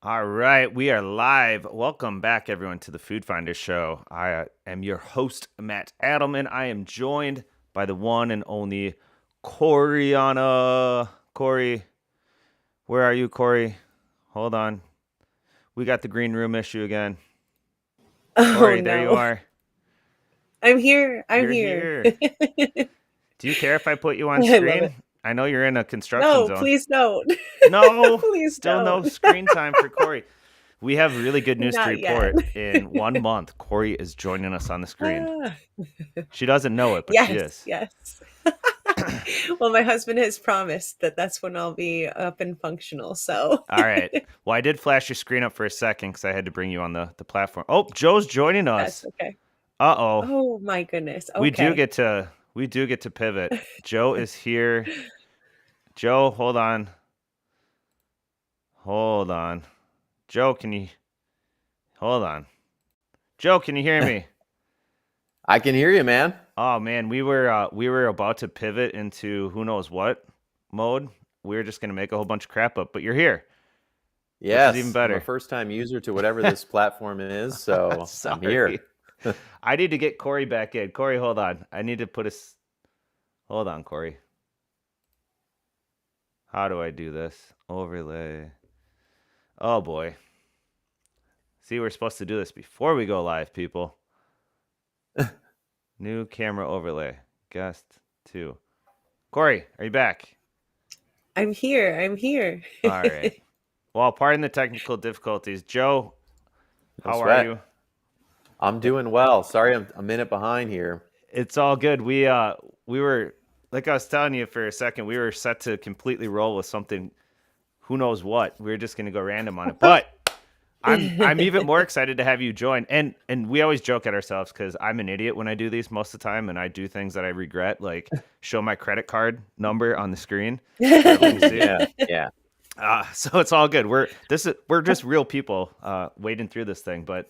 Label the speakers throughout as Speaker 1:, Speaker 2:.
Speaker 1: All right, we are live. Welcome back, everyone, to the Food Finder Show. I am your host, Matt Adelman. I am joined by the one and only Coriana. Corey, where are you, Corey? Hold on. We got the green room issue again.
Speaker 2: Oh
Speaker 1: Corey, there you
Speaker 2: no.
Speaker 1: are.
Speaker 2: I'm here. I'm
Speaker 1: You're
Speaker 2: here.
Speaker 1: here. Do you care if I put you on
Speaker 2: I love
Speaker 1: screen?
Speaker 2: it.
Speaker 1: I know you're in a construction
Speaker 2: No,
Speaker 1: zone.
Speaker 2: please don't.
Speaker 1: No,
Speaker 2: Please
Speaker 1: still no
Speaker 2: don't.
Speaker 1: screen time for Corey. We have really good news to
Speaker 2: Not yet.
Speaker 1: report. In 1 month, Corey is joining us on the screen.
Speaker 2: Ah,
Speaker 1: She doesn't know it, but she
Speaker 2: yes,
Speaker 1: is.
Speaker 2: yes. Well, my husband has promised that that's when I'll be up and functional. So,
Speaker 1: All right. Well, I did flash your screen up for a second because I had to bring you on the platform. Oh, Joe's joining
Speaker 2: that's
Speaker 1: us.
Speaker 2: okay.
Speaker 1: Uh-oh.
Speaker 2: Oh my goodness.
Speaker 1: We do
Speaker 2: Okay.
Speaker 1: get to we do get to pivot. Joe is here. Joe, hold on. Hold on. Joe, can you hold on? Joe, can you hear me?
Speaker 3: I can hear you, man.
Speaker 1: Oh man, we were about to pivot into who knows what mode. We were just gonna make a whole bunch of crap up, but you're here, which is even
Speaker 3: Yes, I'm a
Speaker 1: better.
Speaker 3: first-time user to whatever this platform is, so I'm
Speaker 1: Sorry.
Speaker 3: here.
Speaker 1: I need to get Corey back in. Corey, hold on. I need to put hold on, Corey. How do I do this? Overlay. Oh boy. See, we're supposed to do this before we go live, people. New camera overlay. Guest 2. Corey, are you back?
Speaker 2: I'm here. I'm here.
Speaker 1: All right. Well, pardon the technical difficulties. Joe,
Speaker 3: No
Speaker 1: how are
Speaker 3: sweat.
Speaker 1: you?
Speaker 3: I'm doing well. Sorry, I'm a minute behind here.
Speaker 1: It's all good. We were, like I was telling you for a second, we were set to completely roll with something, who knows what. We were just gonna go random on it. But I'm even more excited to have you join. And we always joke at ourselves because I'm an idiot when I do these most of the time, and I do things that I regret, like show my credit card number on the screen for everyone to see.
Speaker 3: Yeah.
Speaker 1: So it's all good. We're just real people wading through this thing. But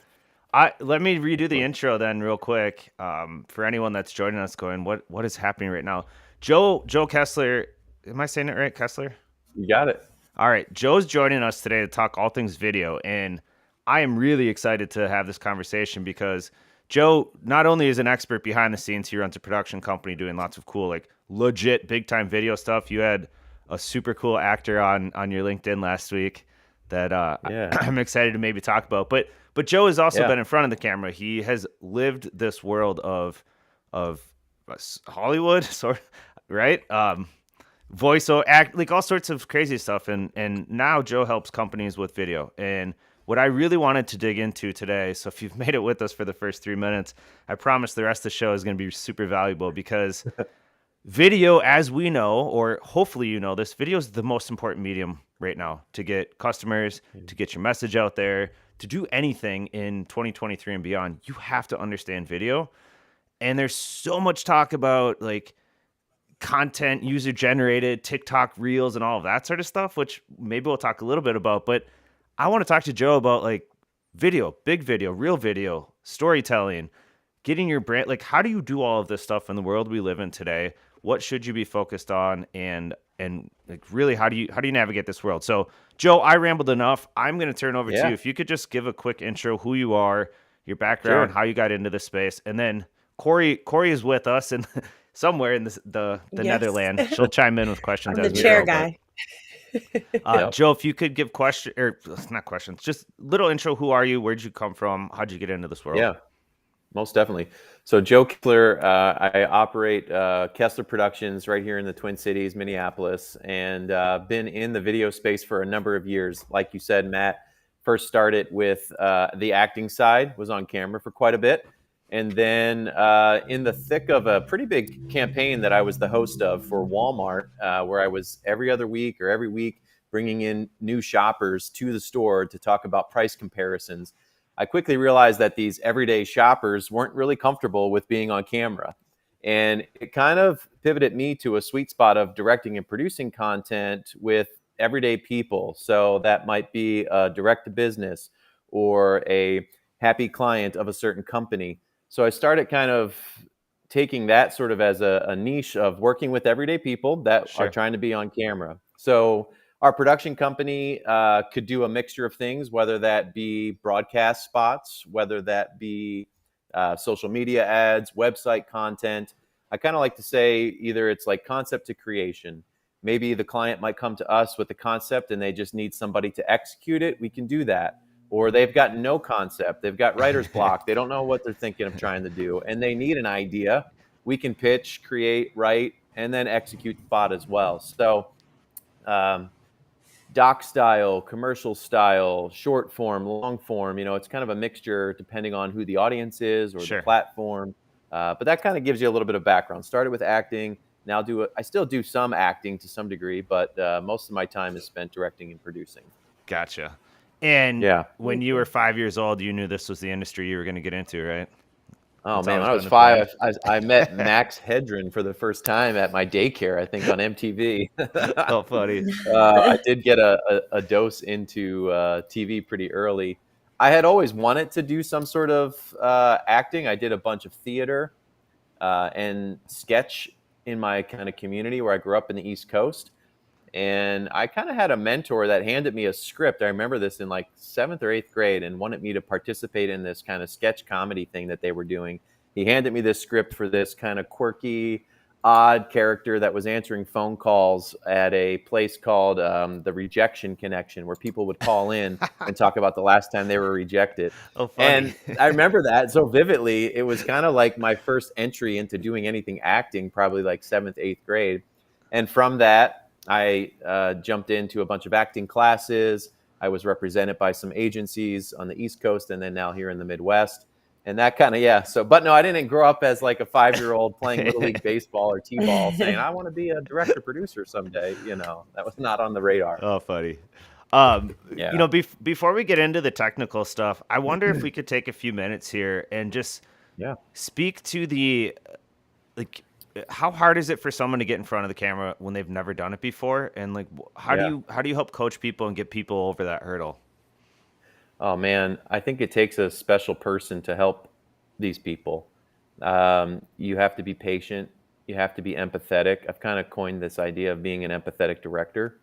Speaker 1: let me redo the intro then real quick for anyone that's joining us. Going, what is happening right now? Joe Kessler, am I saying it right? Kessler.
Speaker 3: You got it.
Speaker 1: All right, Joe's joining us today to talk all things video, and I am really excited to have this conversation because Joe not only is an expert behind the scenes, he runs a production company doing lots of cool, like legit big time video stuff. You had a super cool actor on your LinkedIn last week that
Speaker 3: Yeah.
Speaker 1: I'm excited to maybe talk about. But Joe has also
Speaker 3: Yeah.
Speaker 1: been in front of the camera. He has lived this world of Hollywood, sort of, right? Voiceover act, like all sorts of crazy stuff, and now Joe helps companies with video. And what I really wanted to dig into today, so if you've made it with us for the first 3 minutes, I promise the rest of the show is going to be super valuable because video, as we know, or hopefully you know this, video is the most important medium right now to get customers, to get your message out there, to do anything in 2023 and beyond. You have to understand video. And there's so much talk about like content, user generated, TikTok reels, and all of that sort of stuff, which maybe we'll talk a little bit about. But I want to talk to Joe about like video, big video, real video, storytelling, getting your brand. Like, how do you do all of this stuff in the world we live in today? What should you be focused on? And like really, how do you navigate this world? So, Joe, I rambled enough. I'm going to turn over to you.
Speaker 3: Yeah.
Speaker 1: If you could just give a quick intro, who you are, your background,
Speaker 3: Sure.
Speaker 1: how you got into this space, and then Corey is with us and somewhere in the
Speaker 2: Yes.
Speaker 1: Netherlands. She'll chime in with questions
Speaker 2: I'm the
Speaker 1: as we
Speaker 2: chair
Speaker 1: go. But
Speaker 2: guy.
Speaker 3: Yep.
Speaker 1: Joe, if you could give not questions, just little intro. Who are you? Where'd you come from? How'd you get into this world?
Speaker 3: Yeah. Most definitely. So Joe Kessler, I operate Kessler Productions right here in the Twin Cities, Minneapolis, and been in the video space for a number of years. Like you said, Matt, first started with the acting side, was on camera for quite a bit. And then in the thick of a pretty big campaign that I was the host of for Walmart, where I was every other week or every week bringing in new shoppers to the store to talk about price comparisons, I quickly realized that these everyday shoppers weren't really comfortable with being on camera. And it kind of pivoted me to a sweet spot of directing and producing content with everyday people. So that might be a direct to business or a happy client of a certain company. So I started kind of taking that sort of as a niche of working with everyday people that are
Speaker 1: Sure.
Speaker 3: trying to be on camera. So Our production company could do a mixture of things, whether that be broadcast spots, whether that be social media ads, website content. I kind of like to say either it's like concept to creation. Maybe the client might come to us with the concept and they just need somebody to execute it. We can do that. Or they've got no concept. They've got writer's block. They don't know what they're thinking of trying to do, and they need an idea. We can pitch, create, write, and then execute the spot as well. So, um, doc style, commercial style, short form, long form. It's kind of a mixture depending on who the audience is or the
Speaker 1: Sure.
Speaker 3: platform. But that kind of gives you a little bit of background. Started with acting. Now I still do some acting to some degree, but most of my time is spent directing and producing.
Speaker 1: Gotcha. And
Speaker 3: Yeah.
Speaker 1: when you were 5 years old, you knew this was the industry you were going to get into, right?
Speaker 3: Oh
Speaker 1: That's
Speaker 3: man,
Speaker 1: always
Speaker 3: when I
Speaker 1: been
Speaker 3: was
Speaker 1: the plan.
Speaker 3: 5, I met Max Hedren for the first time at my daycare, I think on MTV.
Speaker 1: Oh, funny.
Speaker 3: I did get a dose into TV pretty early. I had always wanted to do some sort of acting. I did a bunch of theater and sketch in my kind of community where I grew up in the East Coast. And I kind of had a mentor that handed me a script. I remember this in like 7th or 8th grade and wanted me to participate in this kind of sketch comedy thing that they were doing. He handed me this script for this kind of quirky, odd character that was answering phone calls at a place called the Rejection Connection, where people would call in and talk about the last time they were rejected.
Speaker 1: Oh, funny.
Speaker 3: And I remember that so vividly. It was kind of like my first entry into doing anything acting, probably like 7th, 8th grade. And from that, I jumped into a bunch of acting classes. I was represented by some agencies on the East Coast and then now here in the Midwest. And that kind of, yeah. So, but no, I didn't grow up as like a 5-year-old playing Little League Baseball or T-ball saying, I want to be a director producer someday. That was not on the radar.
Speaker 1: Oh, funny.
Speaker 3: Yeah.
Speaker 1: Before we get into the technical stuff, I wonder if we could take a few minutes here and just
Speaker 3: Yeah.
Speaker 1: speak to like, how hard is it for someone to get in front of the camera when they've never done it before? And like,
Speaker 3: Yeah.
Speaker 1: how do you help coach people and get people over that hurdle?
Speaker 3: Oh man, I think it takes a special person to help these people. You have to be patient. You have to be empathetic. I've kind of coined this idea of being an empathetic director.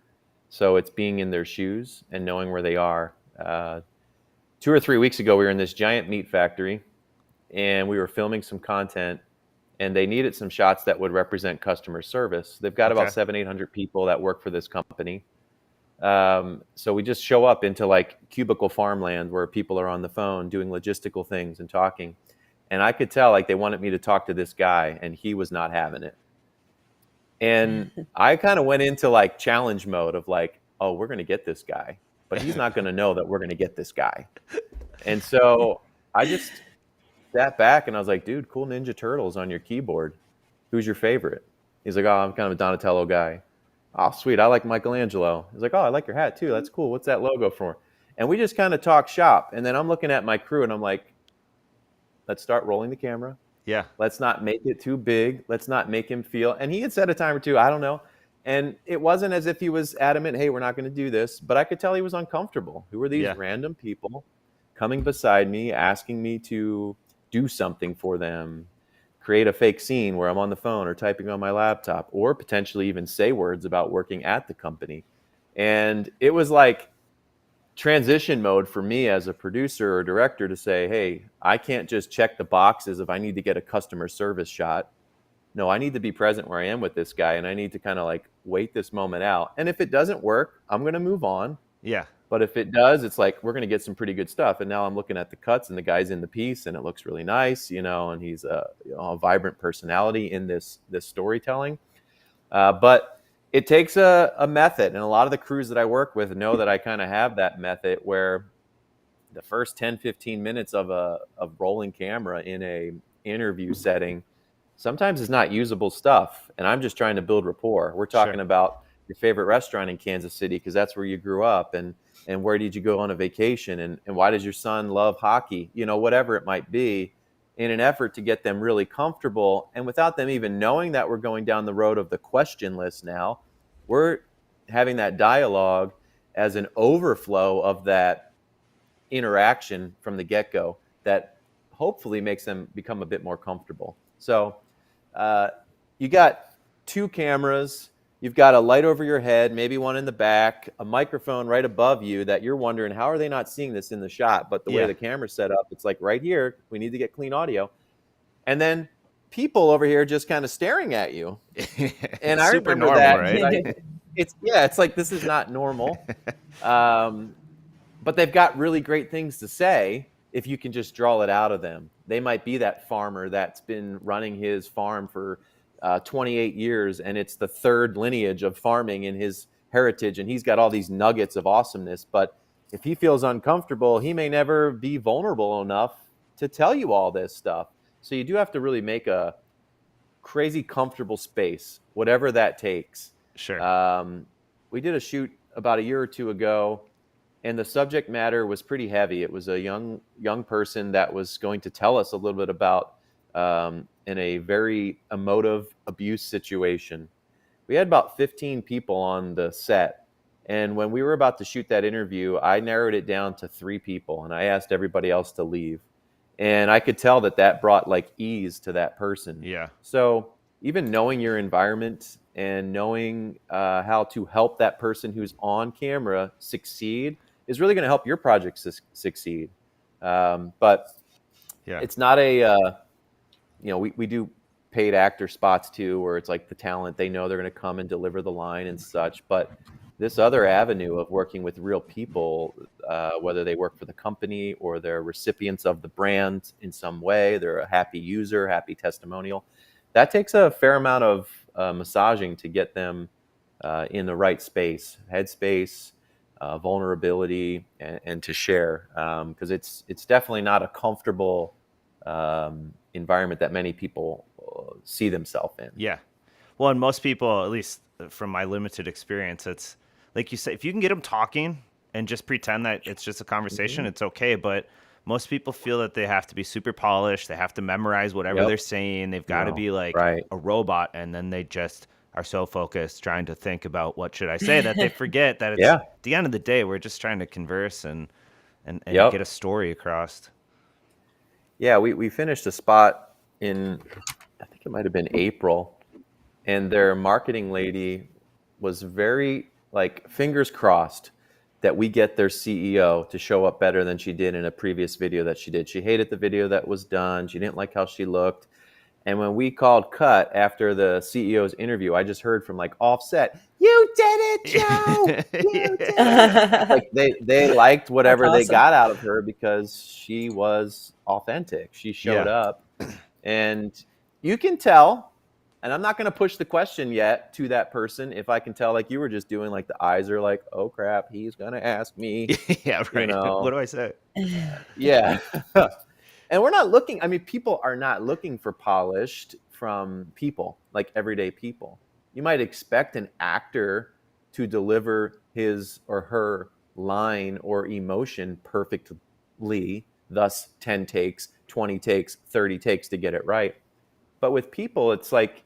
Speaker 3: So it's being in their shoes and knowing where they are. 2 or 3 weeks ago, we were in this giant meat factory and we were filming some content and they needed some shots that would represent customer service. They've got
Speaker 1: Okay.
Speaker 3: about 700-800 people that work for this company. So we just show up into like cubicle farmland where people are on the phone doing logistical things and talking. And I could tell like they wanted me to talk to this guy and he was not having it. And I kind of went into like challenge mode of like, oh, we're going to get this guy, but he's not going to know that we're going to get this guy. And so I just sat back and I was like, dude, cool Ninja Turtles on your keyboard. Who's your favorite? He's like, oh, I'm kind of a Donatello guy. Oh, sweet. I like Michelangelo. He's like, oh, I like your hat too. That's cool. What's that logo for? And we just kind of talk shop. And then I'm looking at my crew and I'm like, let's start rolling the camera.
Speaker 1: Yeah.
Speaker 3: Let's not make it too big. Let's not make him feel. And he had said a time or two, I don't know. And it wasn't as if he was adamant, hey, we're not going to do this. But I could tell he was uncomfortable. Who are these
Speaker 1: Yeah.
Speaker 3: random people coming beside me, asking me to do something for them, create a fake scene where I'm on the phone or typing on my laptop, or potentially even say words about working at the company. And it was like transition mode for me as a producer or director to say, hey, I can't just check the boxes if I need to get a customer service shot. No, I need to be present where I am with this guy and I need to kind of like wait this moment out. And if it doesn't work, I'm going to move on.
Speaker 1: Yeah.
Speaker 3: But if it does, it's like we're going to get some pretty good stuff. And now I'm looking at the cuts and the guy's in the piece and it looks really nice, and he's a vibrant personality in this storytelling. But it takes a method. And a lot of the crews that I work with know that I kind of have that method where the first 10, 15 minutes of rolling camera in a interview setting sometimes is not usable stuff. And I'm just trying to build rapport. We're talking
Speaker 1: Sure.
Speaker 3: about your favorite restaurant in Kansas City because that's where you grew up, and where did you go on a vacation, and why does your son love hockey, whatever it might be, in an effort to get them really comfortable. And without them even knowing that we're going down the road of the question list now, we're having that dialogue as an overflow of that interaction from the get-go that hopefully makes them become a bit more comfortable. So you got 2 cameras, you've got a light over your head, maybe one in the back, a microphone right above you that you're wondering, how are they not seeing this in the shot? But the way
Speaker 1: Yeah.
Speaker 3: the camera's set up, it's like right here, we need to get clean audio. And then people over here just kind of staring at you. And
Speaker 1: It's
Speaker 3: I
Speaker 1: super
Speaker 3: remember
Speaker 1: normal,
Speaker 3: that.
Speaker 1: right?
Speaker 3: It's like, this is not normal. But they've got really great things to say if you can just draw it out of them. They might be that farmer that's been running his farm for 28 years, and it's the third lineage of farming in his heritage, and he's got all these nuggets of awesomeness. But if he feels uncomfortable, he may never be vulnerable enough to tell you all this stuff. So you do have to really make a crazy comfortable space, whatever that takes.
Speaker 1: Sure.
Speaker 3: We did a shoot about a year or two ago, and the subject matter was pretty heavy. It was a young person that was going to tell us a little bit about in a very emotive abuse situation. We had about 15 people on the set, and when we were about to shoot that interview, I narrowed it down to 3 people, and I asked everybody else to leave. And I could tell that brought like ease to that person.
Speaker 1: Yeah.
Speaker 3: So even knowing your environment and knowing how to help that person who's on camera succeed is really going to help your project succeed. But
Speaker 1: Yeah.
Speaker 3: it's not a, we do paid actor spots too, where it's like the talent, they know they're going to come and deliver the line and such. But this other avenue of working with real people, whether they work for the company or they're recipients of the brand in some way, they're a happy user, happy testimonial, that takes a fair amount of massaging to get them in the right space, headspace, vulnerability, and to share, because it's definitely not a comfortable environment that many people see themselves in.
Speaker 1: Yeah. Well, and most people, at least from my limited experience, it's like you say, if you can get them talking and just pretend that it's just a conversation,
Speaker 3: Mm-hmm.
Speaker 1: it's okay. But most people feel that they have to be super polished. They have to memorize whatever
Speaker 3: Yep.
Speaker 1: they're saying. They've got to
Speaker 3: No.
Speaker 1: be like
Speaker 3: Right.
Speaker 1: a robot. And then they just are so focused trying to think about what should I say that they forget that it's
Speaker 3: Yeah.
Speaker 1: at the end of the day, we're just trying to converse and get a
Speaker 3: Yep.
Speaker 1: story across.
Speaker 3: Yeah. We finished a spot in, I think it might have been April, and their marketing lady was very like fingers crossed that we get their CEO to show up better than she did in a previous video that she did. She hated the video that was done. She didn't like how she looked. And when we called cut after the CEO's interview, I just heard from like offset, "You did it, Joe! You did it!" Like they liked
Speaker 2: That's
Speaker 3: whatever they
Speaker 2: awesome.
Speaker 3: got out of her because she was authentic. She showed
Speaker 1: Yeah.
Speaker 3: up, and you can tell. And I'm not going to push the question yet to that person if I can tell, like you were just doing, like the eyes are like, "Oh crap, he's going to ask me,"
Speaker 1: Yeah,
Speaker 3: you
Speaker 1: right. What
Speaker 3: know.
Speaker 1: do I say?
Speaker 3: Yeah. And we're not looking, I mean, people are not looking for polished from people, like everyday people. You might expect an actor to deliver his or her line or emotion perfectly, thus 10 takes, 20 takes, 30 takes to get it right. But with people, it's like,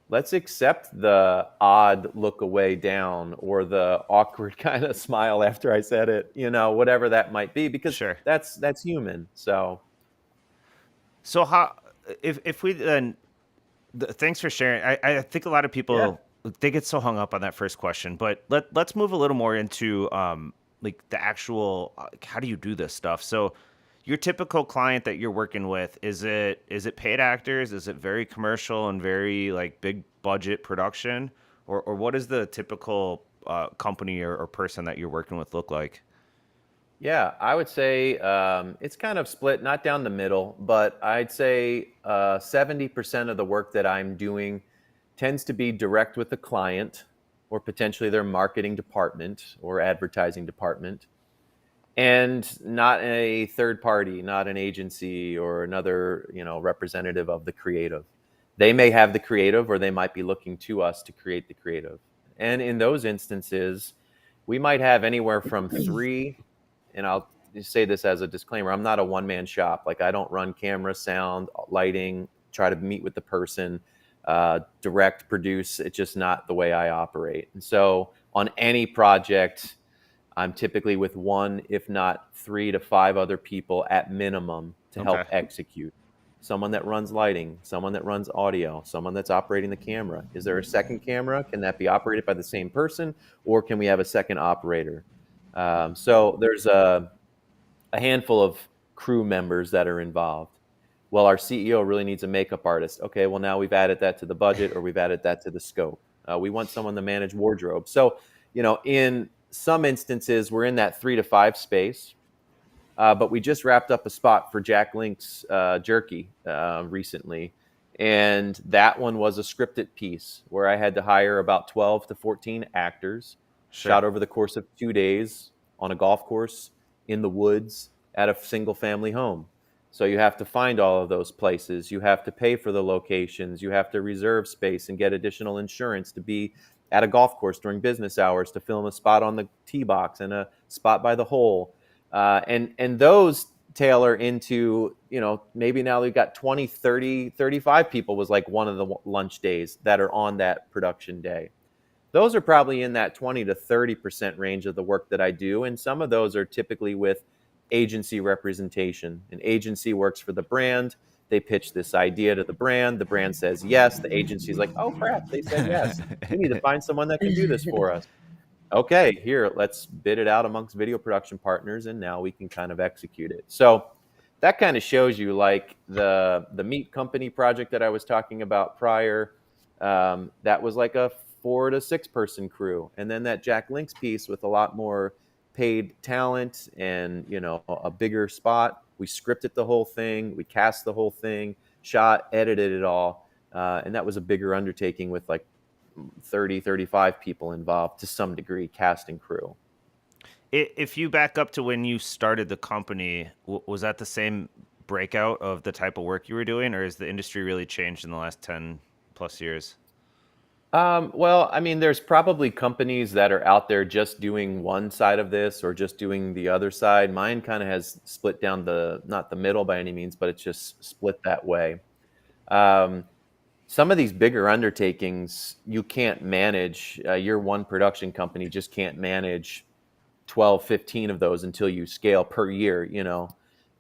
Speaker 3: let's accept the odd look away down or the awkward kind of smile after I said it, whatever that might be, because
Speaker 1: Sure.
Speaker 3: that's human. So
Speaker 1: So how if we then thanks for sharing. I think a lot of
Speaker 3: yeah.
Speaker 1: people they get so hung up on that first question, but let's move a little more into like the actual how do you do this stuff? So your typical client that you're working with, is it paid actors? Is it very commercial and very like big budget production? Or what does the typical company or person that you're working with look like?
Speaker 3: Yeah, I would say it's kind of split, not down the middle, but I'd say 70% of the work that I'm doing tends to be direct with the client or potentially their marketing department or advertising department, and not a third party, not an agency or another, representative of the creative. They may have the creative or they might be looking to us to create the creative. And in those instances, we might have anywhere from 3, and I'll just say this as a disclaimer, I'm not a one-man shop. Like, I don't run camera, sound, lighting, try to meet with the person, direct, produce. It's just not the way I operate. And so on any project, I'm typically with 1, if not 3 to 5 other people at minimum to
Speaker 1: Okay.
Speaker 3: help execute. someone that runs lighting, someone that runs audio, someone that's operating the camera. Is there a second camera? Can that be operated by the same person, or can we have a second operator? So there's a handful of crew members that are involved. Well, our CEO really needs a makeup artist. Okay, well, now we've added that to the budget, or we've added that to the scope. We want someone to manage wardrobe. So, in some instances, we're in that 3 to 5 space. But we just wrapped up a spot for Jack Link's jerky recently. And that one was a scripted piece where I had to hire about 12 to 14 actors,
Speaker 1: Sure.
Speaker 3: shot over the course of 2 days on a golf course, in the woods, at a single family home. So you have to find all of those places. You have to pay for the locations. You have to reserve space and get additional insurance to be at a golf course during business hours to film a spot on the tee box and a spot by the hole. And those tailor into, maybe now we've got 20, 30, 35 people was like one of the lunch days that are on that production day. Those are probably in that 20 to 30% range of the work that I do. And some of those are typically with agency representation. An agency works for the brand. They pitch this idea to the brand. The brand says yes. The agency's like, oh, crap, they said yes. We need to find someone that can do this for us. Okay, here, let's bid it out amongst video production partners, and now we can kind of execute it. So that kind of shows you, like the meat company project that I was talking about prior. That was like a 4 to 6 person crew, and then that Jack Link's piece with a lot more paid talent and a bigger spot. We scripted the whole thing, we cast the whole thing, shot, edited it all, and that was a bigger undertaking with like 30, 35 people involved to some degree, cast and crew.
Speaker 1: If you back up to when you started the company, was that the same breakout of the type of work you were doing, or has the industry really changed in the last 10 plus years?
Speaker 3: Well, I mean, there's probably companies that are out there just doing one side of this or just doing the other side. Mine kind of has split down not the middle by any means, but it's just split that way. Um, some of these bigger undertakings, you can't manage. Your one production company just can't manage 12, 15 of those until you scale per year.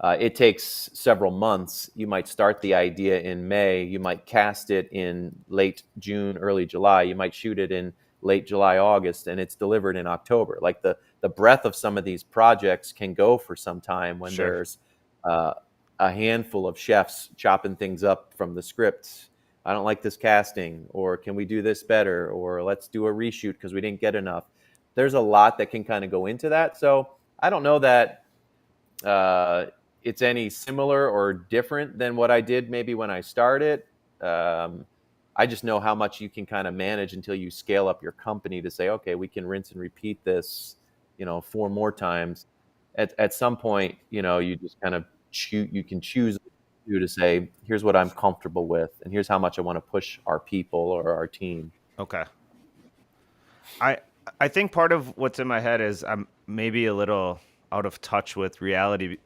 Speaker 3: It takes several months. You might start the idea in May. You might cast it in late June, early July. You might shoot it in late July, August, and it's delivered in October. Like the breadth of some of these projects can go for some time when
Speaker 1: Sure.
Speaker 3: there's a handful of chefs chopping things up from the script. I don't like this casting, or can we do this better, or let's do a reshoot because we didn't get enough. There's a lot that can kind of go into that. So I don't know that it's any similar or different than what I did maybe when I started. I just know how much you can kind of manage until you scale up your company to say, okay, we can rinse and repeat this, 4 more times. At some point, you just kind of you can choose to say, here's what I'm comfortable with, and here's how much I want to push our people or our team.
Speaker 1: Okay. I I think part of what's in my head is I'm maybe a little out of touch with reality.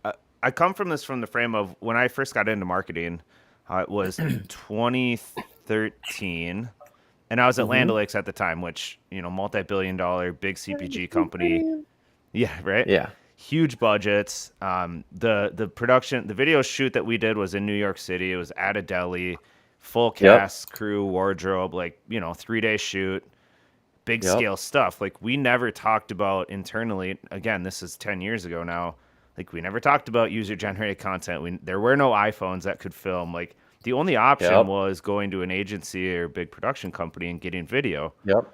Speaker 1: I come from the frame of when I first got into marketing. It was 2013, and I was at Land
Speaker 3: Mm-hmm.
Speaker 1: O'Lakes at the time, which multi-billion-dollar big CPG company. Yeah, right.
Speaker 3: Yeah.
Speaker 1: Huge budgets. The production, the video shoot that we did was in New York City. It was at a deli, full
Speaker 3: Yep.
Speaker 1: cast, crew, wardrobe, 3-day shoot, big
Speaker 3: Yep.
Speaker 1: scale stuff. Like we never talked about internally. Again, this is 10 years ago now. Like we never talked about user generated content. There were no iPhones that could film. Like the only option
Speaker 3: Yep.
Speaker 1: was going to an agency or big production company and getting video.
Speaker 3: Yep.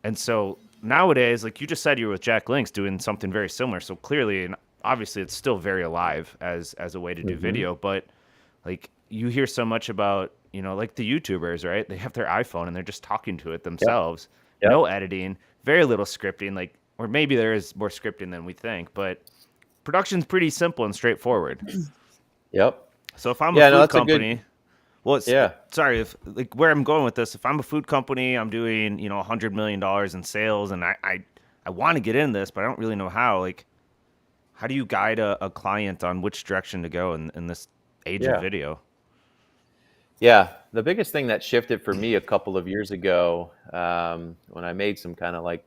Speaker 1: And so nowadays, like you just said, you were with Jack Links doing something very similar. So clearly and obviously, it's still very alive as a way to do
Speaker 3: Mm-hmm.
Speaker 1: video. But like you hear so much about like the YouTubers, right? They have their iPhone and they're just talking to it
Speaker 3: Yep.
Speaker 1: themselves.
Speaker 3: Yep.
Speaker 1: No editing, very little scripting. Like, or maybe there is more scripting than we think, but production's pretty simple and straightforward.
Speaker 3: Yep.
Speaker 1: So if I'm a
Speaker 3: Yeah. No,
Speaker 1: food
Speaker 3: that's a good.
Speaker 1: company, well,
Speaker 3: Yeah.
Speaker 1: sorry, if like where I'm going with this, if I'm a food company, I'm doing $100 million in sales, and I want to get in this, but I don't really know how. Like, how do you guide a client on which direction to go in this age of
Speaker 3: Yeah.
Speaker 1: video?
Speaker 3: Yeah. The biggest thing that shifted for me a couple of years ago, when I made some kind of like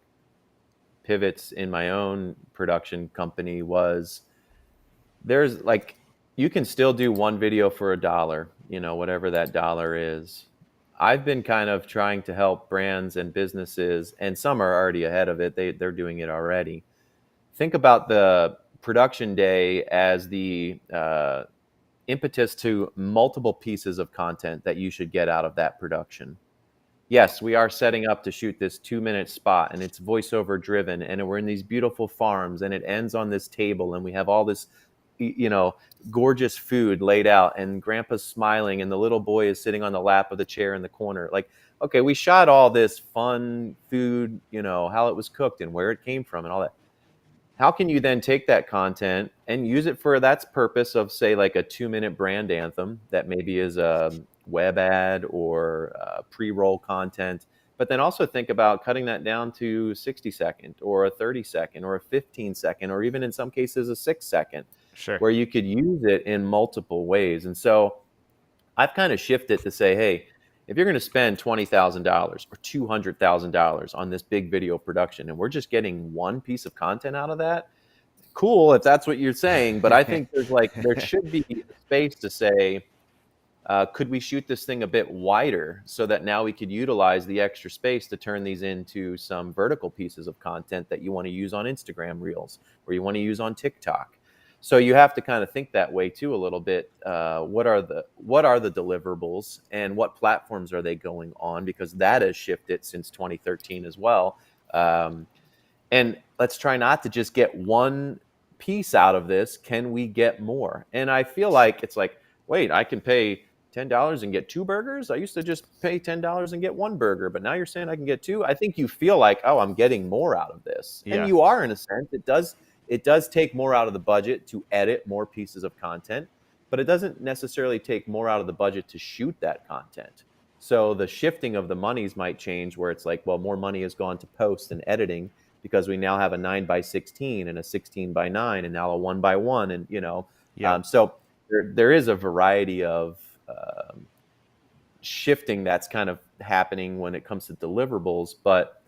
Speaker 3: pivots in my own production company, was there's like you can still do one video for $1. whatever that dollar is. I've been kind of trying to help brands and businesses, and some are already ahead of it. They're doing it already. Think about the production day as the impetus to multiple pieces of content that you should get out of that production. Yes, we are setting up to shoot this 2-minute spot, and it's voiceover driven, and we're in these beautiful farms, and it ends on this table, and we have all this, gorgeous food laid out, and grandpa's smiling, and the little boy is sitting on the lap of the chair in the corner. Like, okay, we shot all this fun food, how it was cooked and where it came from and all that. How can you then take that content and use it for that's purpose of, say, like a 2-minute brand anthem that maybe is a web ad or pre-roll content, but then also think about cutting that down to 60-second or a 30-second or a 15-second or even in some cases a 6-second,
Speaker 1: Sure.
Speaker 3: where you could use it in multiple ways. And so I've kind of shifted to say, hey, if you're going to spend $20,000 or $200,000 on this big video production, and we're just getting one piece of content out of that, cool, if that's what you're saying. But I think there should be space to say, could we shoot this thing a bit wider so that now we could utilize the extra space to turn these into some vertical pieces of content that you want to use on Instagram Reels or you want to use on TikTok? So you have to kind of think that way too a little bit. What are the deliverables and what platforms are they going on? Because that has shifted since 2013 as well. And let's try not to just get one piece out of this. Can we get more? And I feel like it's like, wait, I can pay $10 and get 2 burgers. I used to just pay $10 and get 1 burger, but now you're saying I can get 2. I think you feel like, oh, I'm getting more out of this.
Speaker 1: Yeah.
Speaker 3: And you are, in a sense. It does take more out of the budget to edit more pieces of content, but it doesn't necessarily take more out of the budget to shoot that content. So the shifting of the monies might change, where it's like, well, more money has gone to post and editing because we now have a 9x16 and a 16x9 and now a 1x1, and so there is a variety of shifting that's kind of happening when it comes to deliverables. But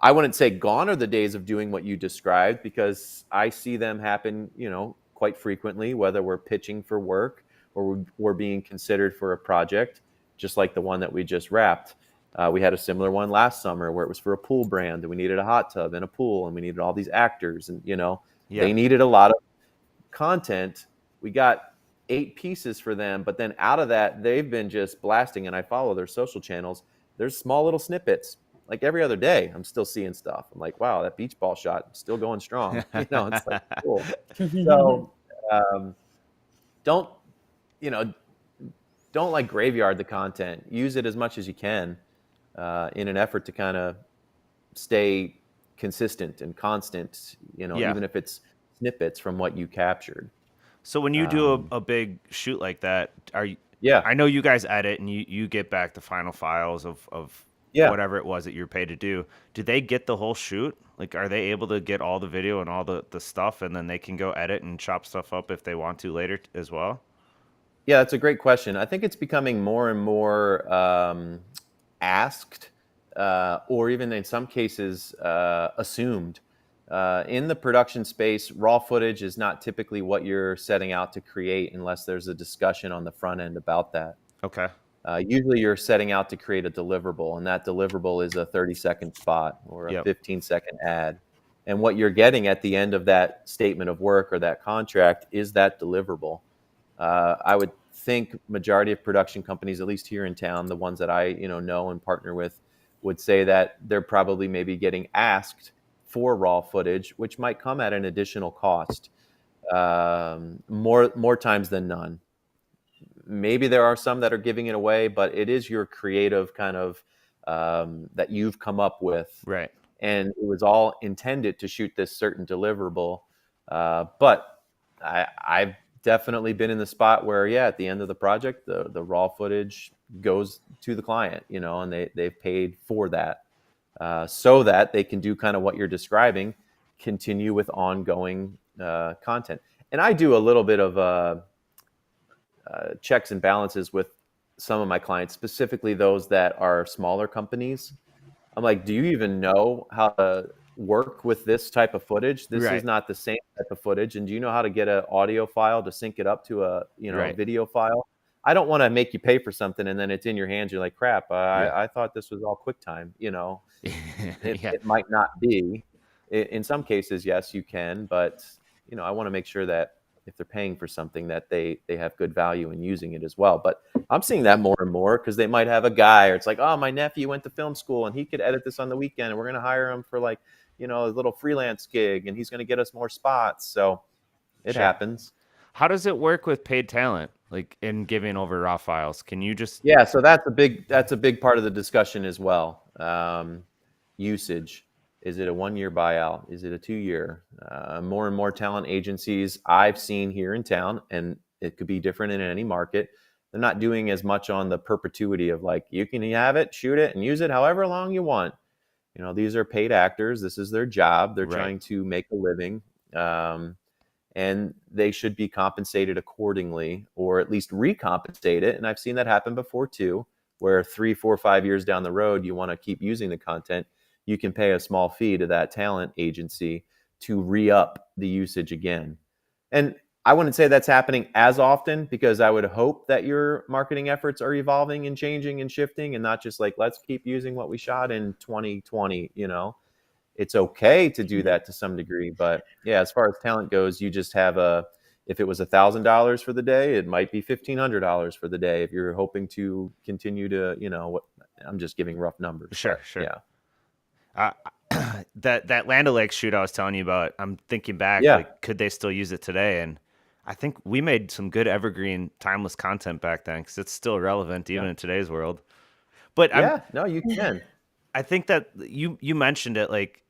Speaker 3: I wouldn't say gone are the days of doing what you described, because I see them happen, quite frequently, whether we're pitching for work or we're being considered for a project, just like the one that we just wrapped. We had a similar one last summer where it was for a pool brand, and we needed a hot tub and a pool, and we needed all these actors, and they needed a lot of content. We got 8 pieces for them, but then out of that, they've been just blasting, and I follow their social channels. There's small little snippets. Like every other day, I'm still seeing stuff. I'm like, wow, that beach ball shot still going strong. It's like, cool. So don't like graveyard the content. Use it as much as you can in an effort to kind of stay consistent and constant, even if it's snippets from what you captured.
Speaker 1: So when you do a big shoot like that, I know you guys edit and you get back the final files of whatever it was that you're paid to do. Do they get the whole shoot? Like, are they able to get all the video and all the stuff, and then they can go edit and chop stuff up if they want to later as well?
Speaker 3: Yeah, that's a great question. I think it's becoming more and more asked, or even in some cases assumed. In the production space, raw footage is not typically what you're setting out to create unless there's a discussion on the front end about that.
Speaker 1: Okay.
Speaker 3: Usually you're setting out to create a deliverable, and that deliverable is a 30-second spot or a 15-second ad. And what you're getting at the end of that statement of work or that contract is that deliverable. I would think majority of production companies, at least here in town, the ones that I know and partner with, would say that they're probably maybe getting asked for raw footage, which might come at an additional cost, more times than none. Maybe there are some that are giving it away, but it is your creative kind of that you've come up with.
Speaker 1: Right.
Speaker 3: And it was all intended to shoot this certain deliverable. But I've definitely been in the spot where, at the end of the project, the raw footage goes to the client, and they've paid for that so that they can do kind of what you're describing, continue with ongoing content. And I do a little bit of checks and balances with some of my clients, specifically those that are smaller companies. I'm like, do you even know how to work with this type of footage? This is not the same type of footage. And do you know how to get an audio file to sync it up to a video file? I don't want to make you pay for something and then it's in your hands. You're like, crap.
Speaker 1: Yeah.
Speaker 3: I thought this was all QuickTime.
Speaker 1: Yeah.
Speaker 3: It might not be. In some cases, yes, you can, but I want to make sure that if they're paying for something, that they have good value in using it as well. But I'm seeing that more and more because they might have a guy, or it's like, oh, my nephew went to film school and he could edit this on the weekend, and we're going to hire him for like a little freelance gig, and he's going to get us more spots. So it
Speaker 1: Sure.
Speaker 3: happens.
Speaker 1: How does it work with paid talent, like in giving over raw files? Can you just
Speaker 3: Yeah, so that's a big part of the discussion as well. Usage. Is it a 1-year buyout? Is it a 2-year? More and more talent agencies I've seen here in town, and it could be different in any market. They're not doing as much on the perpetuity of like, you can have it, shoot it, and use it however long you want. These are paid actors. This is their job. They're
Speaker 1: right?
Speaker 3: trying to make a living. And they should be compensated accordingly, or at least recompensated. And I've seen that happen before too, where 3, 4, 5 years down the road, you want to keep using the content. You can pay a small fee to that talent agency to re-up the usage again. And I wouldn't say that's happening as often, because I would hope that your marketing efforts are evolving and changing and shifting, and not just like, let's keep using what we shot in 2020. It's okay to do that to some degree, but yeah, as far as talent goes, you just have if it was $1,000 for the day, it might be $1,500 for the day if you're hoping to continue to, I'm just giving rough numbers.
Speaker 1: Sure,
Speaker 3: But
Speaker 1: sure.
Speaker 3: yeah.
Speaker 1: That Land O'Lakes shoot I was telling you about, I'm thinking back,
Speaker 3: Yeah.
Speaker 1: like, could they still use it today? And I think we made some good evergreen, timeless content back then, because it's still relevant even
Speaker 3: Yeah.
Speaker 1: in today's world. But
Speaker 3: Yeah. No, you can.
Speaker 1: I think that you mentioned it, like,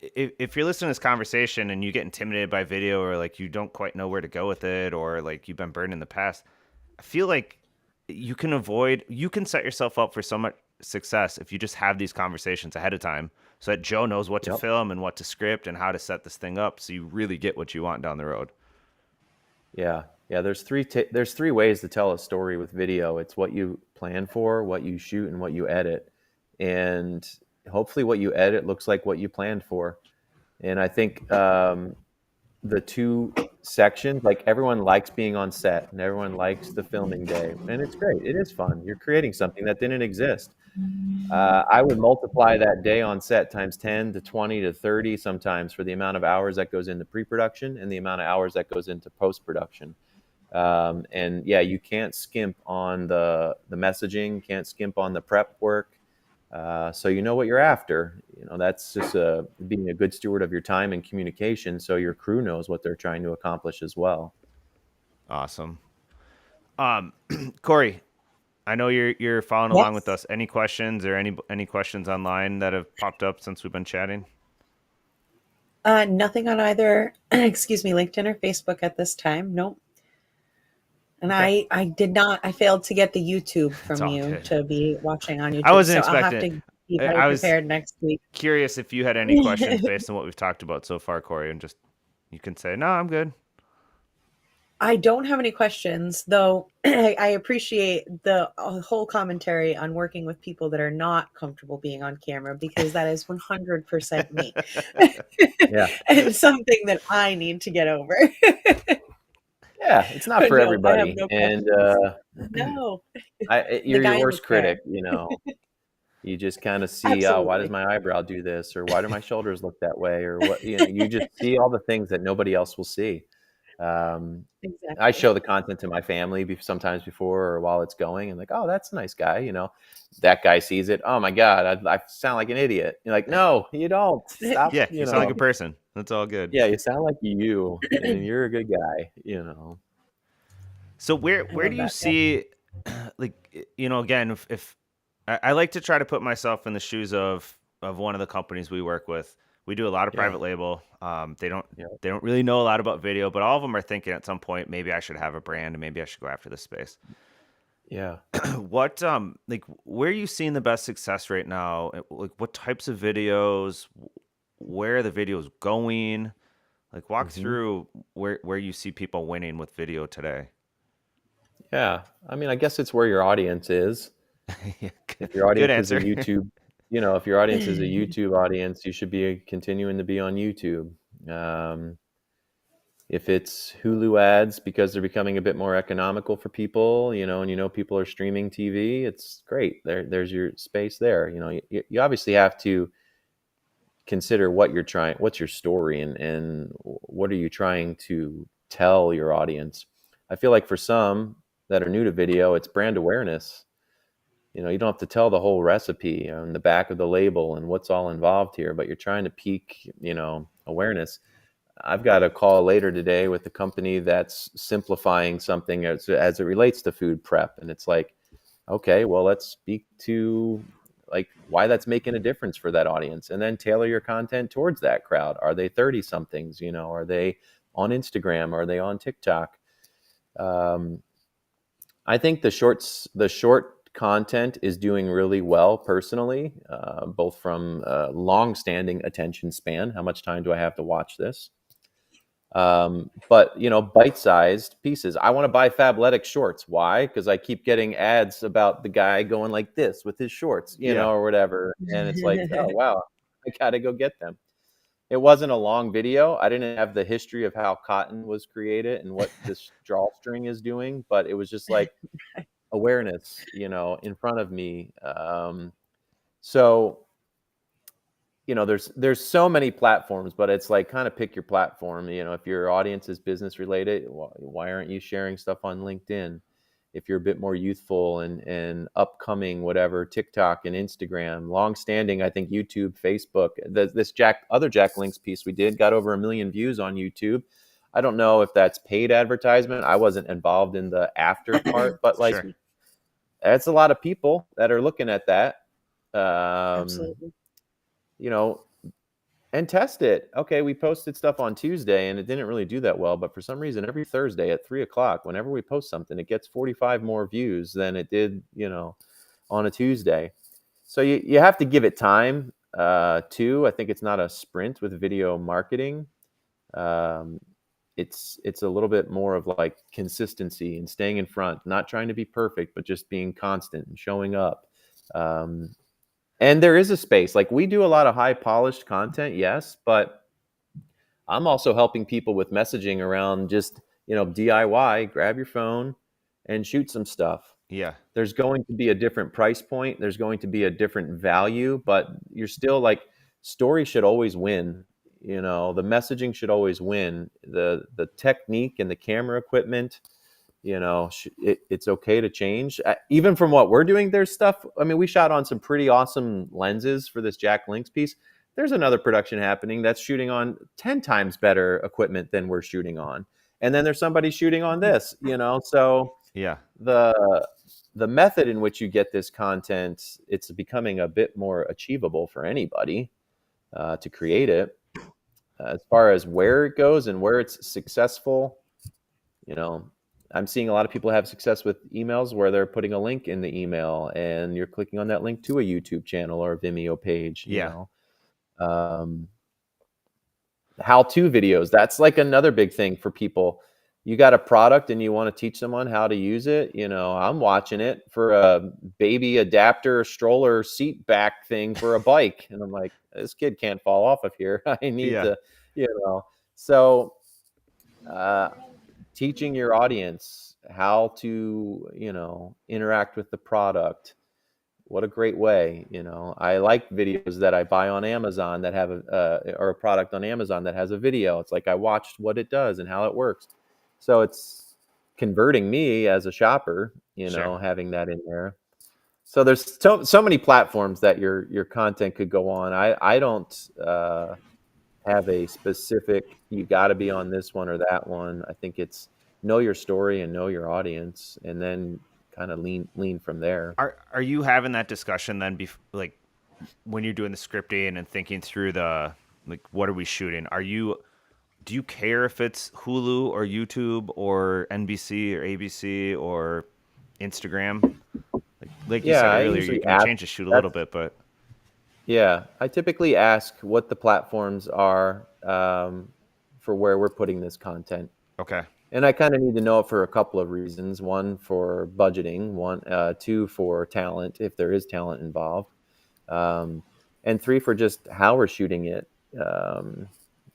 Speaker 1: if you're listening to this conversation and you get intimidated by video, or like you don't quite know where to go with it, or like you've been burned in the past, I feel like you can set yourself up for so much success if you just have these conversations ahead of time, so that Joe knows what to
Speaker 3: Yep.
Speaker 1: film and what to script and how to set this thing up, so you really get what you want down the road.
Speaker 3: Yeah. Yeah. There's 3 ways to tell a story with video. It's what you plan for, what you shoot, and what you edit. And hopefully what you edit looks like what you planned for. And I think the 2 sections, like, everyone likes being on set and everyone likes the filming day, and it's great. It is fun. You're creating something that didn't exist. I would multiply that day on set times 10 to 20 to 30 sometimes, for the amount of hours that goes into pre-production and the amount of hours that goes into post-production. And yeah, you can't skimp on the messaging, can't skimp on the prep work. So you know what you're after. That's just being a good steward of your time and communication, so your crew knows what they're trying to accomplish as well.
Speaker 1: Awesome. Corey, I know you're following along with
Speaker 2: Yes.
Speaker 1: us. Any questions, or any questions online that have popped up since we've been chatting?
Speaker 2: Nothing on either, excuse me, LinkedIn or Facebook at this time. Nope. And
Speaker 1: Okay.
Speaker 2: I failed to get the YouTube
Speaker 1: It's
Speaker 2: from
Speaker 1: all
Speaker 2: you
Speaker 1: good.
Speaker 2: to be watching on
Speaker 1: I
Speaker 2: YouTube.
Speaker 1: wasn't
Speaker 2: So I'll have
Speaker 1: expecting it.
Speaker 2: to be better
Speaker 1: I was
Speaker 2: prepared next week.
Speaker 1: curious if you had any questions based on what we've talked about so far, Corey, and just you can say, no, I'm good.
Speaker 2: I don't have any questions, though. I appreciate the whole commentary on working with people that are not comfortable being on camera, because that is 100% me.
Speaker 3: Yeah.
Speaker 2: And something that I need to get over.
Speaker 3: Yeah, it's not
Speaker 2: But
Speaker 3: for
Speaker 2: no, I have
Speaker 3: everybody.
Speaker 2: no
Speaker 3: And
Speaker 2: questions. No. The
Speaker 3: you're your
Speaker 2: guy in the
Speaker 3: worst
Speaker 2: chair.
Speaker 3: critic. You just kind of see, oh, why does
Speaker 2: Absolutely.
Speaker 3: my eyebrow do this, or why do my shoulders look that way, or what? You just see all the things that nobody else will see. Um, I
Speaker 2: Exactly.
Speaker 3: show the content to my family sometimes before or while it's going, and like, oh, that's a nice guy. That guy sees it. Oh my God, I sound like an idiot. You're like, no, you don't. Stop.
Speaker 1: Yeah, you sound like a person. That's all good.
Speaker 3: Yeah, you sound like you, and you're a good guy.
Speaker 1: So
Speaker 2: I
Speaker 1: where do
Speaker 2: love
Speaker 1: you
Speaker 2: that. Yeah.
Speaker 1: see, like, again, if I like to try to put myself in the shoes of one of the companies we work with. We do a lot of
Speaker 3: Yeah,
Speaker 1: private label. They don't
Speaker 3: yeah,
Speaker 1: they don't really know a lot about video, but all of them are thinking at some point, maybe I should have a brand and maybe I should go after this space.
Speaker 3: yeah.
Speaker 1: What like, where are you seeing the best success right now? Like, what types of videos? Where are the videos going? Like, walk
Speaker 3: hmm
Speaker 1: through where you see people winning with video today.
Speaker 3: Yeah. I mean, I guess it's where your audience is.
Speaker 1: Yeah,
Speaker 3: If your
Speaker 1: good
Speaker 3: audience is a
Speaker 1: answer.
Speaker 3: YouTube, if your audience is a YouTube audience, you should be continuing to be on YouTube. Um, If it's Hulu ads because they're becoming a bit more economical for people, and people are streaming TV, it's great. There's your space there. You obviously have to consider what's your story, and what are you trying to tell your audience. I feel like for some that are new to video, it's brand awareness. You don't have to tell the whole recipe on the back of the label and what's all involved here, but you're trying to pique, awareness. I've got a call later today with a company that's simplifying something as it relates to food prep. And it's like, okay, well, let's speak to like why that's making a difference for that audience, and then tailor your content towards that crowd. Are they 30 somethings? Are they on Instagram? Are they on TikTok? Um, I think the short content is doing really well personally, both from long-standing attention span. How much time do I have to watch this? But bite-sized pieces. I want to buy Fabletics shorts. Why? Because I keep getting ads about the guy going like this with his shorts,
Speaker 1: Yeah.
Speaker 3: or whatever. And it's like, oh wow, I gotta go get them. It wasn't a long video. I didn't have the history of how cotton was created and what this drawstring is doing, but it was just like awareness, in front of me. So there's so many platforms, but it's like kind of pick your platform. If your audience is business related, why aren't you sharing stuff on LinkedIn? If you're a bit more youthful and upcoming, whatever, TikTok and Instagram, long-standing, I think YouTube, Facebook. This other Jack Links piece we did got over 1 million views on YouTube. I don't know if that's paid advertisement. I wasn't involved in the after part, but like
Speaker 1: Sure.
Speaker 3: that's a lot of people that are looking at that.
Speaker 2: Absolutely.
Speaker 3: You know, and test it. Okay, we posted stuff on Tuesday and it didn't really do that well, but for some reason, every Thursday at 3 o'clock, whenever we post something, it gets 45 more views than it did, on a Tuesday. So you have to give it time, too. I think it's not a sprint with video marketing. Um, it's a little bit more of like consistency and staying in front, not trying to be perfect, but just being constant and showing up. Um, and there is a space. Like we do a lot of high polished content, yes, but I'm also helping people with messaging around just, DIY, grab your phone and shoot some stuff.
Speaker 1: Yeah.
Speaker 3: There's going to be a different price point. There's going to be a different value, but you're still like story should always win. The messaging should always win. The technique and the camera equipment, it's okay to change. Even from what we're doing, there's stuff. I mean, we shot on some pretty awesome lenses for this Jack Links piece. There's another production happening that's shooting on 10 times better equipment than we're shooting on. And then there's somebody shooting on this, so
Speaker 1: Yeah.
Speaker 3: the method in which you get this content, it's becoming a bit more achievable for anybody to create it. As far as where it goes and where it's successful, I'm seeing a lot of people have success with emails where they're putting a link in the email and you're clicking on that link to a YouTube channel or a Vimeo page.
Speaker 1: Yeah.
Speaker 3: How-to videos, that's like another big thing for people. You got a product and you want to teach someone how to use it. I'm watching it for a baby adapter stroller seat back thing for a bike. And I'm like, this kid can't fall off of here. I need
Speaker 1: Yeah.
Speaker 3: to, so teaching your audience how to, interact with the product. What a great way. I like videos that I buy on Amazon that have or a product on Amazon that has a video. It's like I watched what it does and how it works. So it's converting me as a shopper,
Speaker 1: Sure.
Speaker 3: having that in there. So there's so many platforms that your content could go on. I don't have a specific, you got to be on this one or that one. I think it's know your story and know your audience, and then kind of lean from there.
Speaker 1: Are you having that discussion then like when you're doing the scripting and thinking through the like what are we shooting? Do you care if it's Hulu or YouTube or NBC or ABC or Instagram? Like you
Speaker 3: Yeah,
Speaker 1: said
Speaker 3: I
Speaker 1: earlier, you
Speaker 3: usually
Speaker 1: can
Speaker 3: ask.
Speaker 1: change the shoot a little
Speaker 3: That's
Speaker 1: bit, but
Speaker 3: Yeah, I typically ask what the platforms are, for where we're putting this content.
Speaker 1: okay.
Speaker 3: And I kind of need to know it for a couple of reasons. One, for budgeting. Two, for talent, if there is talent involved. Um, and three, for just how we're shooting it. Um,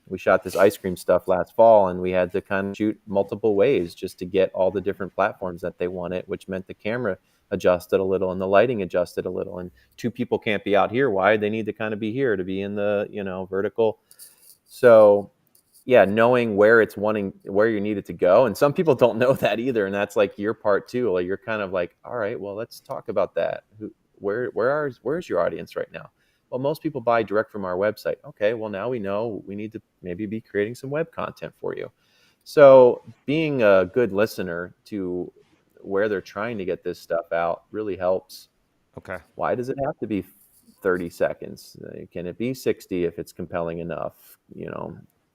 Speaker 3: we shot this ice cream stuff last fall, and we had to kind of shoot multiple ways just to get all the different platforms that they wanted, which meant the camera adjusted a little and the lighting adjusted a little. And two people can't be out here. Why? They need to kind of be here to be in the, vertical. So yeah, knowing where you need it to go. And some people don't know that either. And that's like your part too. Like you're kind of like, all right, well, let's talk about that. Where's your audience right now? Well, most people buy direct from our website. Okay, well, now we know we need to maybe be creating some web content for you. So being a good listener to where they're trying to get this stuff out really helps.
Speaker 1: Okay.
Speaker 3: Why does it have to be 30 seconds? Can it be 60 if it's compelling enough?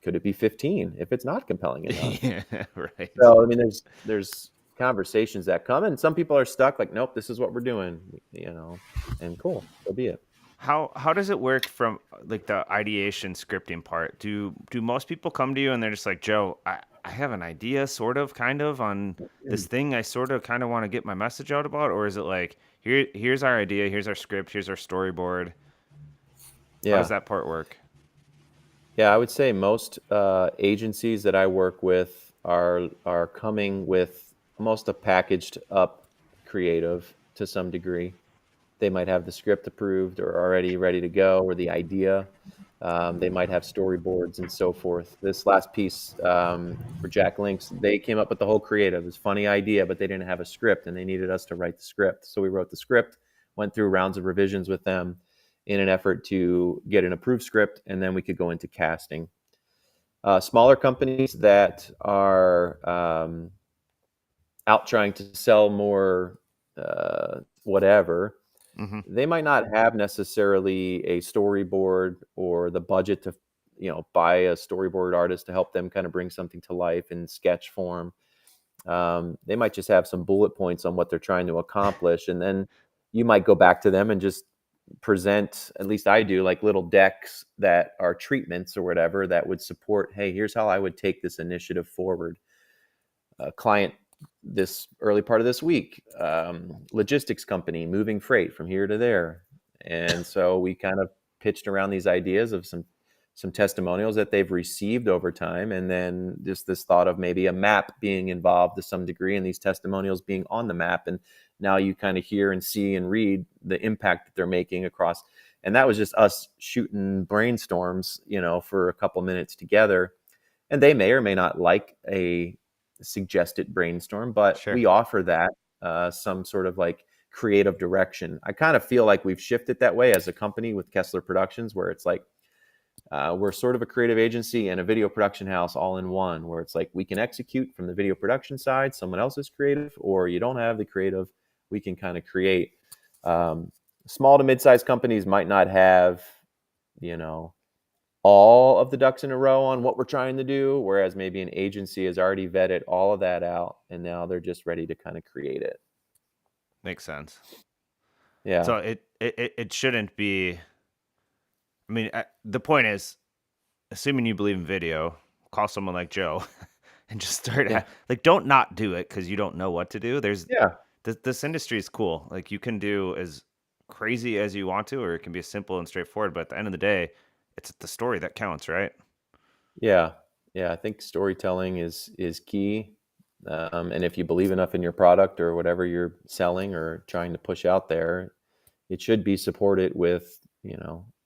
Speaker 3: Could it be 15 if it's not compelling enough?
Speaker 1: Yeah, right.
Speaker 3: So, I mean, there's conversations that come, and some people are stuck like, nope, this is what we're doing, and cool, so be it.
Speaker 1: How does it work from like the ideation scripting part? Do most people come to you and they're just like, Joe, I have an idea sort of kind of on this thing I sort of kind of want to get my message out about, or is it like here's our idea, here's our script, here's our storyboard? How does
Speaker 3: Yeah.
Speaker 1: that part work?
Speaker 3: Yeah, I would say most agencies that I work with are coming with almost a packaged up creative to some degree. They might have the script approved or already ready to go, or the idea. They might have storyboards and so forth. This last piece for Jack Links, they came up with the whole creative. It was a funny idea, but they didn't have a script, and they needed us to write the script. So we wrote the script, went through rounds of revisions with them in an effort to get an approved script, and then we could go into casting. Smaller companies that are out trying to sell more whatever,
Speaker 1: Mm-hmm.
Speaker 3: they might not have necessarily a storyboard or the budget to buy a storyboard artist to help them kind of bring something to life in sketch form. They might just have some bullet points on what they're trying to accomplish, and then you might go back to them and just present, at least I do, like little decks that are treatments or whatever that would support, hey, here's how I would take this initiative forward. Client this early part of this week, logistics company moving freight from here to there. And so we kind of pitched around these ideas of some testimonials that they've received over time, and then just this thought of maybe a map being involved to some degree, and these testimonials being on the map. And now you kind of hear and see and read the impact that they're making across. And that was just us shooting brainstorms, for a couple minutes together. And they may or may not like a suggested brainstorm, but
Speaker 1: Sure.
Speaker 3: we offer that some sort of like creative direction. I kind of feel like we've shifted that way as a company with Kessler Productions, where it's like we're sort of a creative agency and a video production house all in one, where it's like we can execute from the video production side, someone else is creative, or you don't have the creative, we can kind of create. Small to mid-sized companies might not have, all of the ducks in a row on what we're trying to do, whereas maybe an agency has already vetted all of that out, and now they're just ready to kind of create it.
Speaker 1: Makes sense.
Speaker 3: Yeah.
Speaker 1: So it shouldn't be. I mean, the point is, assuming you believe in video, call someone like Joe and just start like, don't not do it because you don't know what to do. This industry is cool. Like you can do as crazy as you want to, or it can be simple and straightforward. But at the end of the day, it's the story that counts, right?
Speaker 3: Yeah. I think storytelling is key. And if you believe enough in your product or whatever you're selling or trying to push out there, it should be supported with,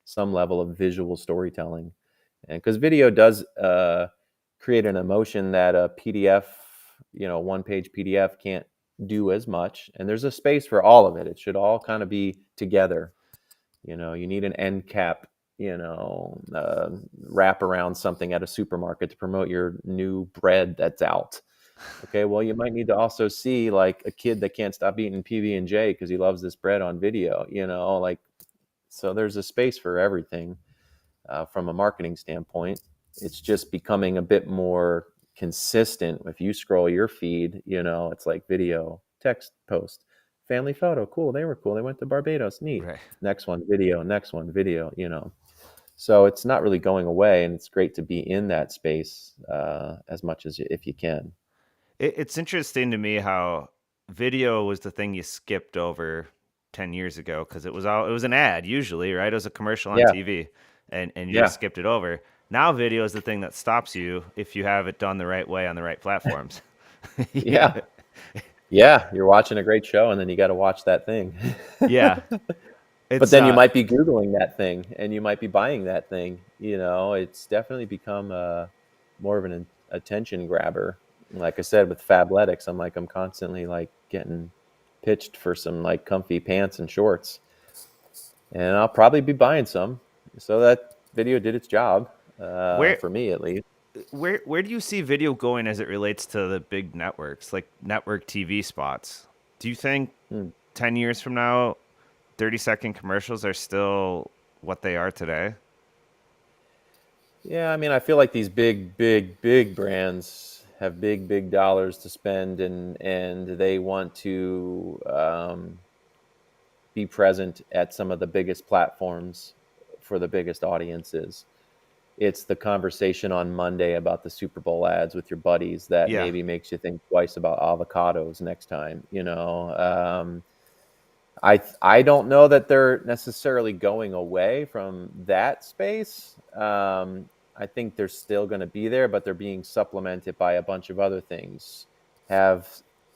Speaker 3: some level of visual storytelling. And because video does create an emotion that a PDF, one-page PDF can't do as much. And there's a space for all of it. It should all kind of be together. You need an end cap, wrap around something at a supermarket to promote your new bread that's out. Okay, well, you might need to also see like a kid that can't stop eating PB&J because he loves this bread on video, like, so there's a space for everything from a marketing standpoint. It's just becoming a bit more consistent. If you scroll your feed, it's like video, text, post, family photo, cool, they were cool, they went to Barbados, neat.
Speaker 1: Right.
Speaker 3: Next one, video, So it's not really going away, and it's great to be in that space as much as if you can.
Speaker 1: It's interesting to me how video was the thing you skipped over 10 years ago because it was an ad usually, right? It was a commercial on
Speaker 3: Yeah.
Speaker 1: TV and you
Speaker 3: Yeah.
Speaker 1: just skipped it over. Now video is the thing that stops you if you have it done the right way on the right platforms. Yeah.
Speaker 3: Yeah. Yeah. You're watching a great show and then you got to watch that thing.
Speaker 1: Yeah.
Speaker 3: But
Speaker 1: It's
Speaker 3: then you might be Googling that thing and you might be buying that thing. It's definitely become more of an attention grabber. Like I said, with Fabletics, I'm constantly like getting pitched for some like comfy pants and shorts, and I'll probably be buying some. So that video did its job,
Speaker 1: where
Speaker 3: for me at least.
Speaker 1: where do you see video going as it relates to the big networks, like network TV spots? Do you think
Speaker 3: Hmm.
Speaker 1: 10 years from now 30-second commercials are still what they are today?
Speaker 3: Yeah, I mean, I feel like these big brands have big dollars to spend, and they want to be present at some of the biggest platforms for the biggest audiences. It's the conversation on Monday about the Super Bowl ads with your buddies that
Speaker 1: Yeah.
Speaker 3: maybe makes you think twice about avocados next time. I don't know that they're necessarily going away from that space. I think they're still going to be there, but they're being supplemented by a bunch of other things. Have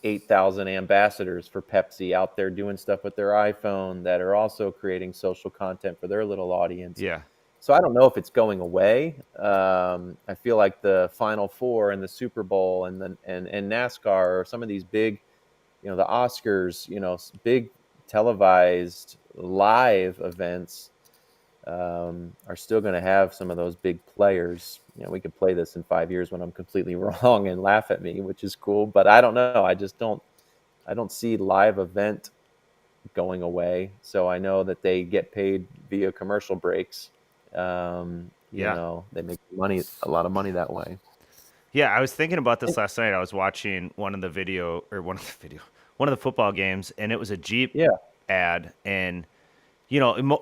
Speaker 3: 8,000 ambassadors for Pepsi out there doing stuff with their iPhone that are also creating social content for their little audience.
Speaker 1: Yeah.
Speaker 3: So I don't know if it's going away. I feel like the Final Four and the Super Bowl and NASCAR or some of these big, the Oscars, big televised live events are still going to have some of those big players. We could play this in 5 years when I'm completely wrong and laugh at me, which is cool. But I don't know. I don't see live event going away. So I know that they get paid via commercial breaks.
Speaker 1: Yeah.
Speaker 3: They make a lot of money that way.
Speaker 1: Yeah, I was thinking about this last night. I was watching one of the football games, and it was a Jeep
Speaker 3: Yeah,
Speaker 1: ad. And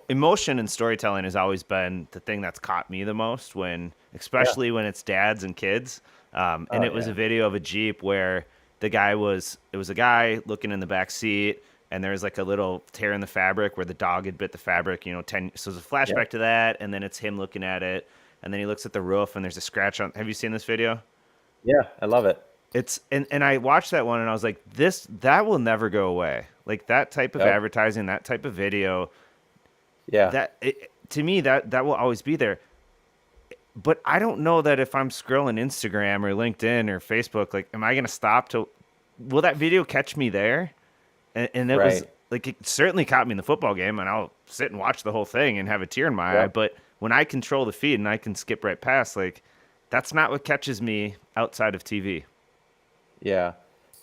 Speaker 1: emotion and storytelling has always been the thing that's caught me the most
Speaker 3: yeah,
Speaker 1: especially when it's dads and kids. And
Speaker 3: oh
Speaker 1: it was a
Speaker 3: yeah,
Speaker 1: video of a Jeep where it was a guy looking in the back seat, and there was like a little tear in the fabric where the dog had bit the fabric. So there's a
Speaker 3: yeah,
Speaker 1: flashback to that, and then it's him looking at it, and then he looks at the roof, and there's a scratch on. Have you seen this video?
Speaker 3: yeah. I love it.
Speaker 1: And I watched that one and I was like, that will never go away. Like that type of
Speaker 3: Yep.
Speaker 1: advertising, that type of video,
Speaker 3: Yeah,
Speaker 1: to me that will always be there. But I don't know that if I'm scrolling Instagram or LinkedIn or Facebook, like, am I going to stop to? Will that video catch me there? And it was
Speaker 3: right.
Speaker 1: like it certainly caught me in the football game, and I'll sit and watch the whole thing and have a tear in my eye.
Speaker 3: Yep.
Speaker 1: But when I control the feed and I can skip right past, like, that's not what catches me outside of TV.
Speaker 3: Yeah.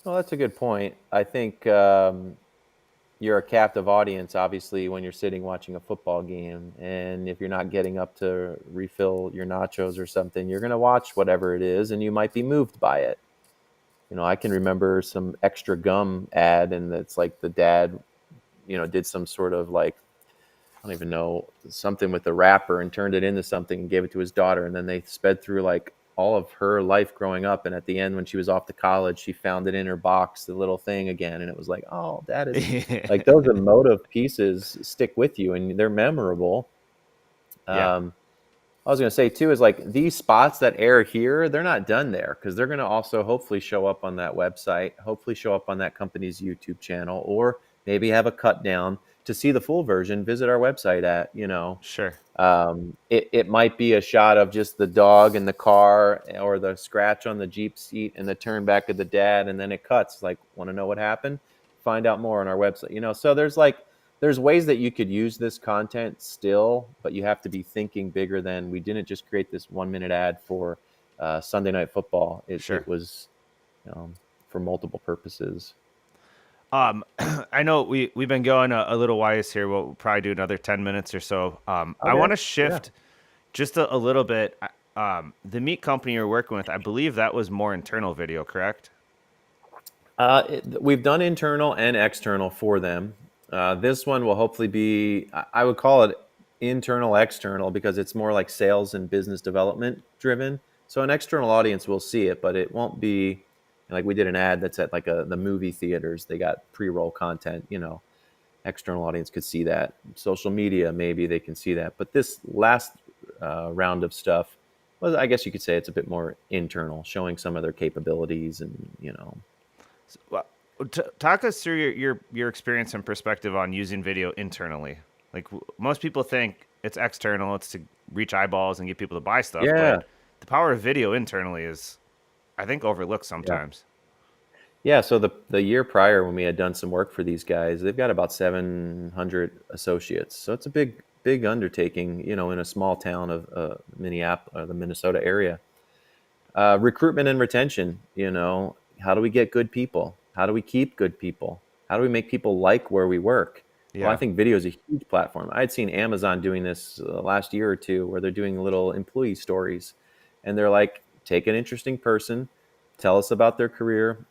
Speaker 3: Well, that's a good point. I think you're a captive audience, obviously, when you're sitting watching a football game. And if you're not getting up to refill your nachos or something, you're going to watch whatever it is and you might be moved by it. I can remember some extra gum ad, and it's like the dad, did some sort of like, I don't even know, something with the wrapper and turned it into something and gave it to his daughter. And then they sped through like all of her life growing up. And at the end, when she was off to college, she found it in her box, the little thing again. And it was like, oh, that is like those emotive pieces stick with you and they're memorable.
Speaker 1: Yeah,
Speaker 3: I was going to say too, is like these spots that air here, they're not done there because they're going to also hopefully show up on that website, hopefully show up on that company's YouTube channel, or maybe have a cut down. To see the full version, visit our website
Speaker 1: sure.
Speaker 3: it might be a shot of just the dog in the car or the scratch on the Jeep seat and the turn back of the dad, and then it cuts. Like, want to know what happened? Find out more on our website. So there's ways that you could use this content still, but you have to be thinking bigger than we didn't just create this 1 minute ad for Sunday Night Football. It
Speaker 1: Sure.
Speaker 3: was for multiple purposes.
Speaker 1: I know we've been going a little wise here. We'll probably do another 10 minutes or so. I
Speaker 3: Okay.
Speaker 1: want to
Speaker 3: Yeah.
Speaker 1: shift just a little bit. The meat company you're working with, I believe that was more internal video, correct?
Speaker 3: We've done internal and external for them. This one will hopefully be, I would call it internal external because it's more like sales and business development driven. So an external audience will see it, but it won't be like we did an ad that's at like the movie theaters. They got pre-roll content, external audience could see that. Social media, maybe they can see that. But this last round of stuff well, I guess you could say it's a bit more internal, showing some of their capabilities and,
Speaker 1: Well, talk us through your experience and perspective on using video internally. Like most people think it's external, it's to reach eyeballs and get people to buy stuff,
Speaker 3: yeah,
Speaker 1: but the power of video internally is, I think, overlooked
Speaker 3: yeah.
Speaker 1: sometimes.
Speaker 3: Yeah, so the year prior when we had done some work for these guys, they've got about 700 associates. So it's a big undertaking, in a small town of Minneapolis, the Minnesota area. Recruitment and retention, how do we get good people? How do we keep good people? How do we make people like where we work? Well, I
Speaker 1: Yeah,
Speaker 3: think video is a huge platform. I'd seen Amazon doing this last year or two where they're doing little employee stories, and they're like, take an interesting person, tell us about their career,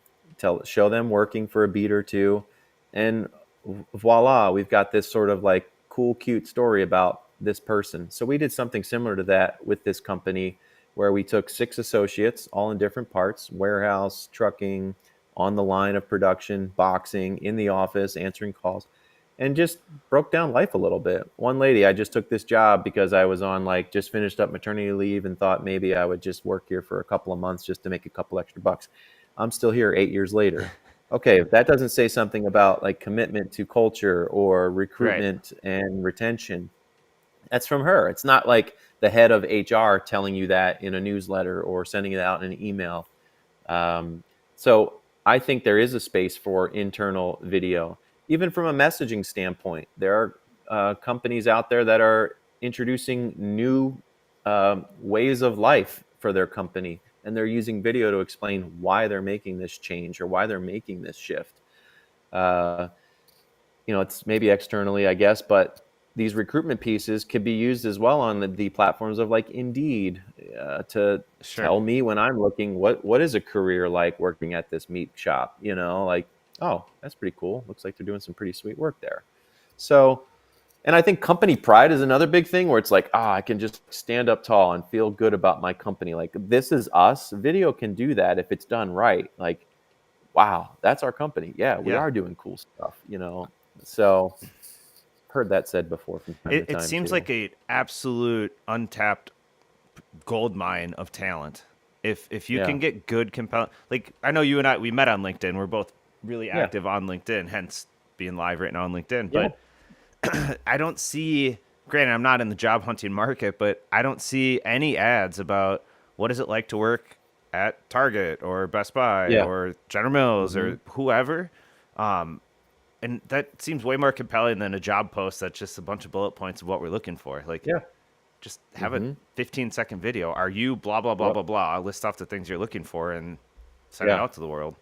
Speaker 3: show them working for a beat or two, and voila, we've got this sort of like cool, cute story about this person. So we did something similar to that with this company where we took 6 associates, all in different parts: warehouse, trucking, on the line of production, boxing, in the office, answering calls, and just broke down life a little bit. One lady, I just took this job because I was on like just finished up maternity leave and thought maybe I would just work here for a couple of months just to make a couple extra bucks. I'm still here 8 years later. Okay, if that doesn't say something about like commitment to culture or
Speaker 1: right.
Speaker 3: recruitment and retention, that's from her. It's not like the head of HR telling you that in a newsletter or sending it out in an email. So I think there is a space for internal video, even from a messaging standpoint. There are companies out there that are introducing new ways of life for their company, and they're using video to explain why they're making this change or why they're making this shift. Uh, it's maybe externally, I guess, but these recruitment pieces could be used as well on the platforms of like Indeed, to
Speaker 1: Sure.
Speaker 3: tell me when I'm looking, what is a career like working at this meat shop, like, oh, that's pretty cool. Looks like they're doing some pretty sweet work there. So, and I think company pride is another big thing where it's like, I can just stand up tall and feel good about my company. Like, this is us. Video can do that if it's done right. Like, wow, that's our company. Yeah, we
Speaker 1: Yeah.
Speaker 3: are doing cool stuff. So heard that said before from time to
Speaker 1: It
Speaker 3: time
Speaker 1: seems
Speaker 3: too.
Speaker 1: like a absolute untapped gold mine of talent. If you
Speaker 3: Yeah.
Speaker 1: can get good compelling, like I know you and I, we met on LinkedIn. We're both really
Speaker 3: Yeah.
Speaker 1: active on LinkedIn, hence being live right now on LinkedIn.
Speaker 3: Yeah.
Speaker 1: But I don't see, granted, I'm not in the job hunting market, but I don't see any ads about what is it like to work at Target or Best Buy
Speaker 3: Yeah.
Speaker 1: or General Mills
Speaker 3: Hmm.
Speaker 1: or whoever. And that seems way more compelling than a job post that's just a bunch of bullet points of what we're looking for. Like,
Speaker 3: Yeah.
Speaker 1: just have a
Speaker 3: Hmm.
Speaker 1: 15-second video. Are you blah, blah, blah,
Speaker 3: Yep.
Speaker 1: blah, blah? List off the things you're looking for and send it
Speaker 3: Yeah.
Speaker 1: out to the world.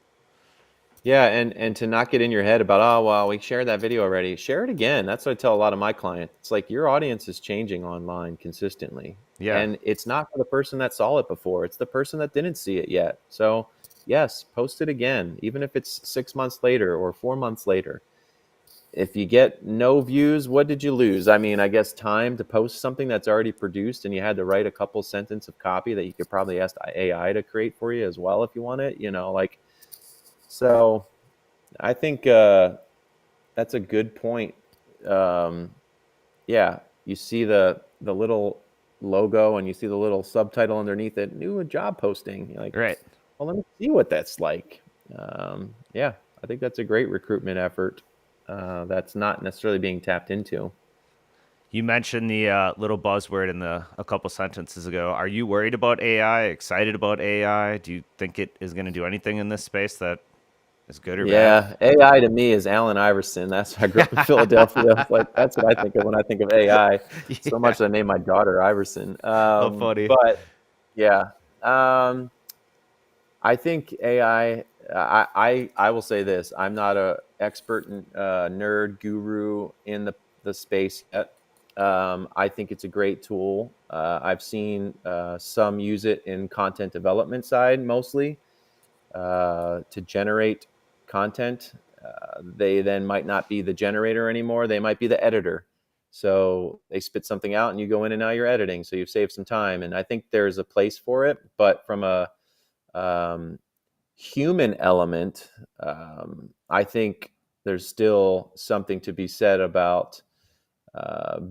Speaker 3: Yeah. And to not get in your head about, oh, well, we shared that video already. Share it again. That's what I tell a lot of my clients. It's like your audience is changing online consistently.
Speaker 1: Yeah,
Speaker 3: And it's not for the person that saw it before. It's the person that didn't see it yet. So yes, post it again, even if it's 6 months later or 4 months later. If you get no views, what did you lose? I mean, I guess time to post something that's already produced and you had to write a couple sentence of copy that you could probably ask AI to create for you as well if you want it, like, so I think that's a good point. Um, yeah, you see the little logo and you see the little subtitle underneath it, new job posting. You're like,
Speaker 1: right.
Speaker 3: well, let me see what that's like. Yeah, I think that's a great recruitment effort that's not necessarily being tapped into.
Speaker 1: You mentioned the little buzzword in the a couple sentences ago. Are you worried about AI? Excited about AI? Do you think it is going to do anything in this space that is good or bad?
Speaker 3: Yeah, AI to me is Allen Iverson. That's I grew up in Philadelphia. It's like that's what I think of when I think of AI. So
Speaker 1: Yeah.
Speaker 3: much that I named my daughter Iverson.
Speaker 1: How funny.
Speaker 3: But yeah, I think AI. I will say this: I'm not a expert nerd guru in the space yet. I think it's a great tool. I've seen some use it in content development side mostly to generate content. They then might not be the generator anymore. They might be the editor. So they spit something out and you go in and now you're editing. So you've saved some time. And I think there's a place for it. But from a um, human element, I think there's still something to be said about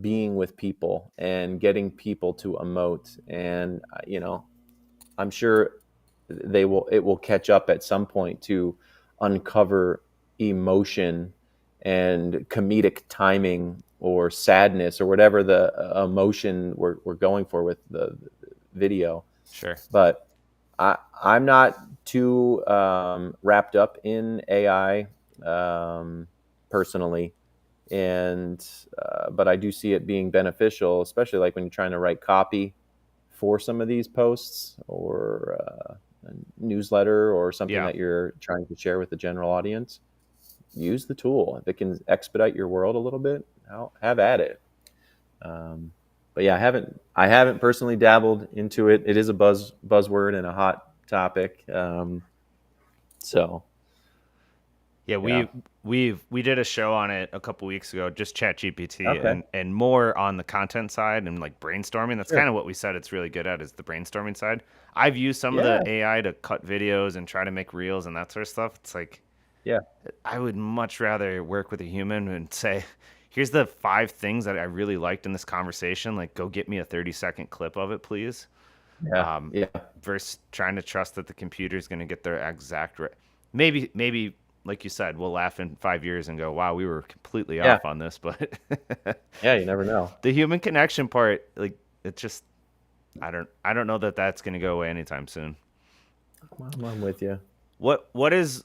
Speaker 3: being with people and getting people to emote. And I'm sure it will catch up at some point to uncover emotion and comedic timing or sadness or whatever the emotion we're going for with the video.
Speaker 1: Sure.
Speaker 3: But I'm not too wrapped up in AI personally, and but I do see it being beneficial, especially like when you're trying to write copy for some of these posts or a newsletter or something
Speaker 1: Yeah.
Speaker 3: that you're trying to share with the general audience. Use the tool. If it can expedite your world a little bit, have at it. Um, but yeah, I haven't personally dabbled into it. It is a buzzword and a hot topic. So
Speaker 1: Yeah,
Speaker 3: yeah.
Speaker 1: we did a show on it a couple weeks ago, just Chat GPT,
Speaker 3: Okay.
Speaker 1: and more on the content side and like brainstorming. That's
Speaker 3: Sure.
Speaker 1: kind of what we said it's really good at, is the brainstorming side. I've used some of the
Speaker 3: Yeah.
Speaker 1: AI to cut videos and try to make reels and that sort of stuff. It's like
Speaker 3: Yeah.
Speaker 1: I would much rather work with a human and say, here's the 5 things that I really liked in this conversation. Like, go get me a 30-second clip of it, please.
Speaker 3: Yeah.
Speaker 1: Um,
Speaker 3: Yeah.
Speaker 1: versus trying to trust that the computer is going to get their exact maybe like you said, we'll laugh in 5 years and go, wow, we were completely
Speaker 3: Yeah.
Speaker 1: off on this. But
Speaker 3: Yeah. You never know.
Speaker 1: the human connection part, like, it just, I don't know that that's going to go away anytime soon.
Speaker 3: I'm with you.
Speaker 1: What is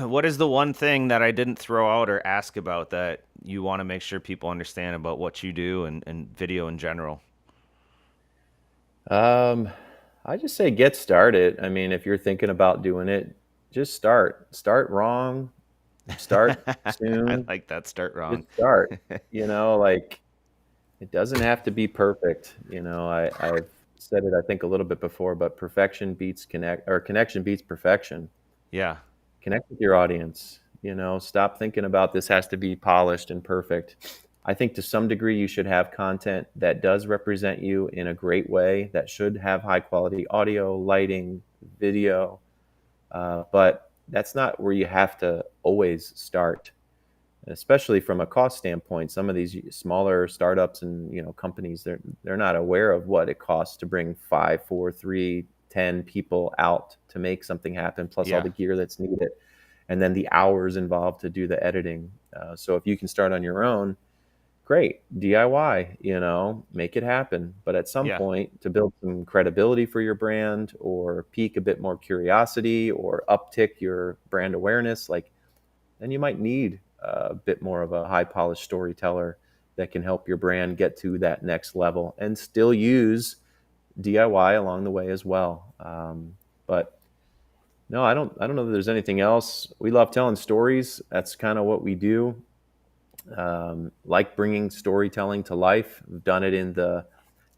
Speaker 1: what is the one thing that I didn't throw out or ask about that you want to make sure people understand about what you do and video in general?
Speaker 3: Um, I just say get started. I mean, if you're thinking about doing it, just start. Start wrong. Start
Speaker 1: I
Speaker 3: soon.
Speaker 1: like that. Start wrong.
Speaker 3: Just start. Like it doesn't have to be perfect. I've said it I think a little bit before, but perfection beats connection beats perfection.
Speaker 1: Yeah.
Speaker 3: Connect with your audience. Stop thinking about this has to be polished and perfect. I think to some degree you should have content that does represent you in a great way, that should have high quality audio, lighting, video, but that's not where you have to always start, especially from a cost standpoint. Some of these smaller startups and companies, they're not aware of what it costs to bring 5, 4, 3, 10 people out to make something happen, plus all
Speaker 1: Yeah.
Speaker 3: the gear that's needed, and then the hours involved to do the editing. So if you can start on your own, great. DIY, make it happen. But at some
Speaker 1: Yeah.
Speaker 3: point, to build some credibility for your brand or pique a bit more curiosity or uptick your brand awareness, like, then you might need a bit more of a high polished storyteller that can help your brand get to that next level and still use DIY along the way as well. But no, I don't know that there's anything else. We love telling stories. That's kind of what we do. Like bringing storytelling to life. We've done it in the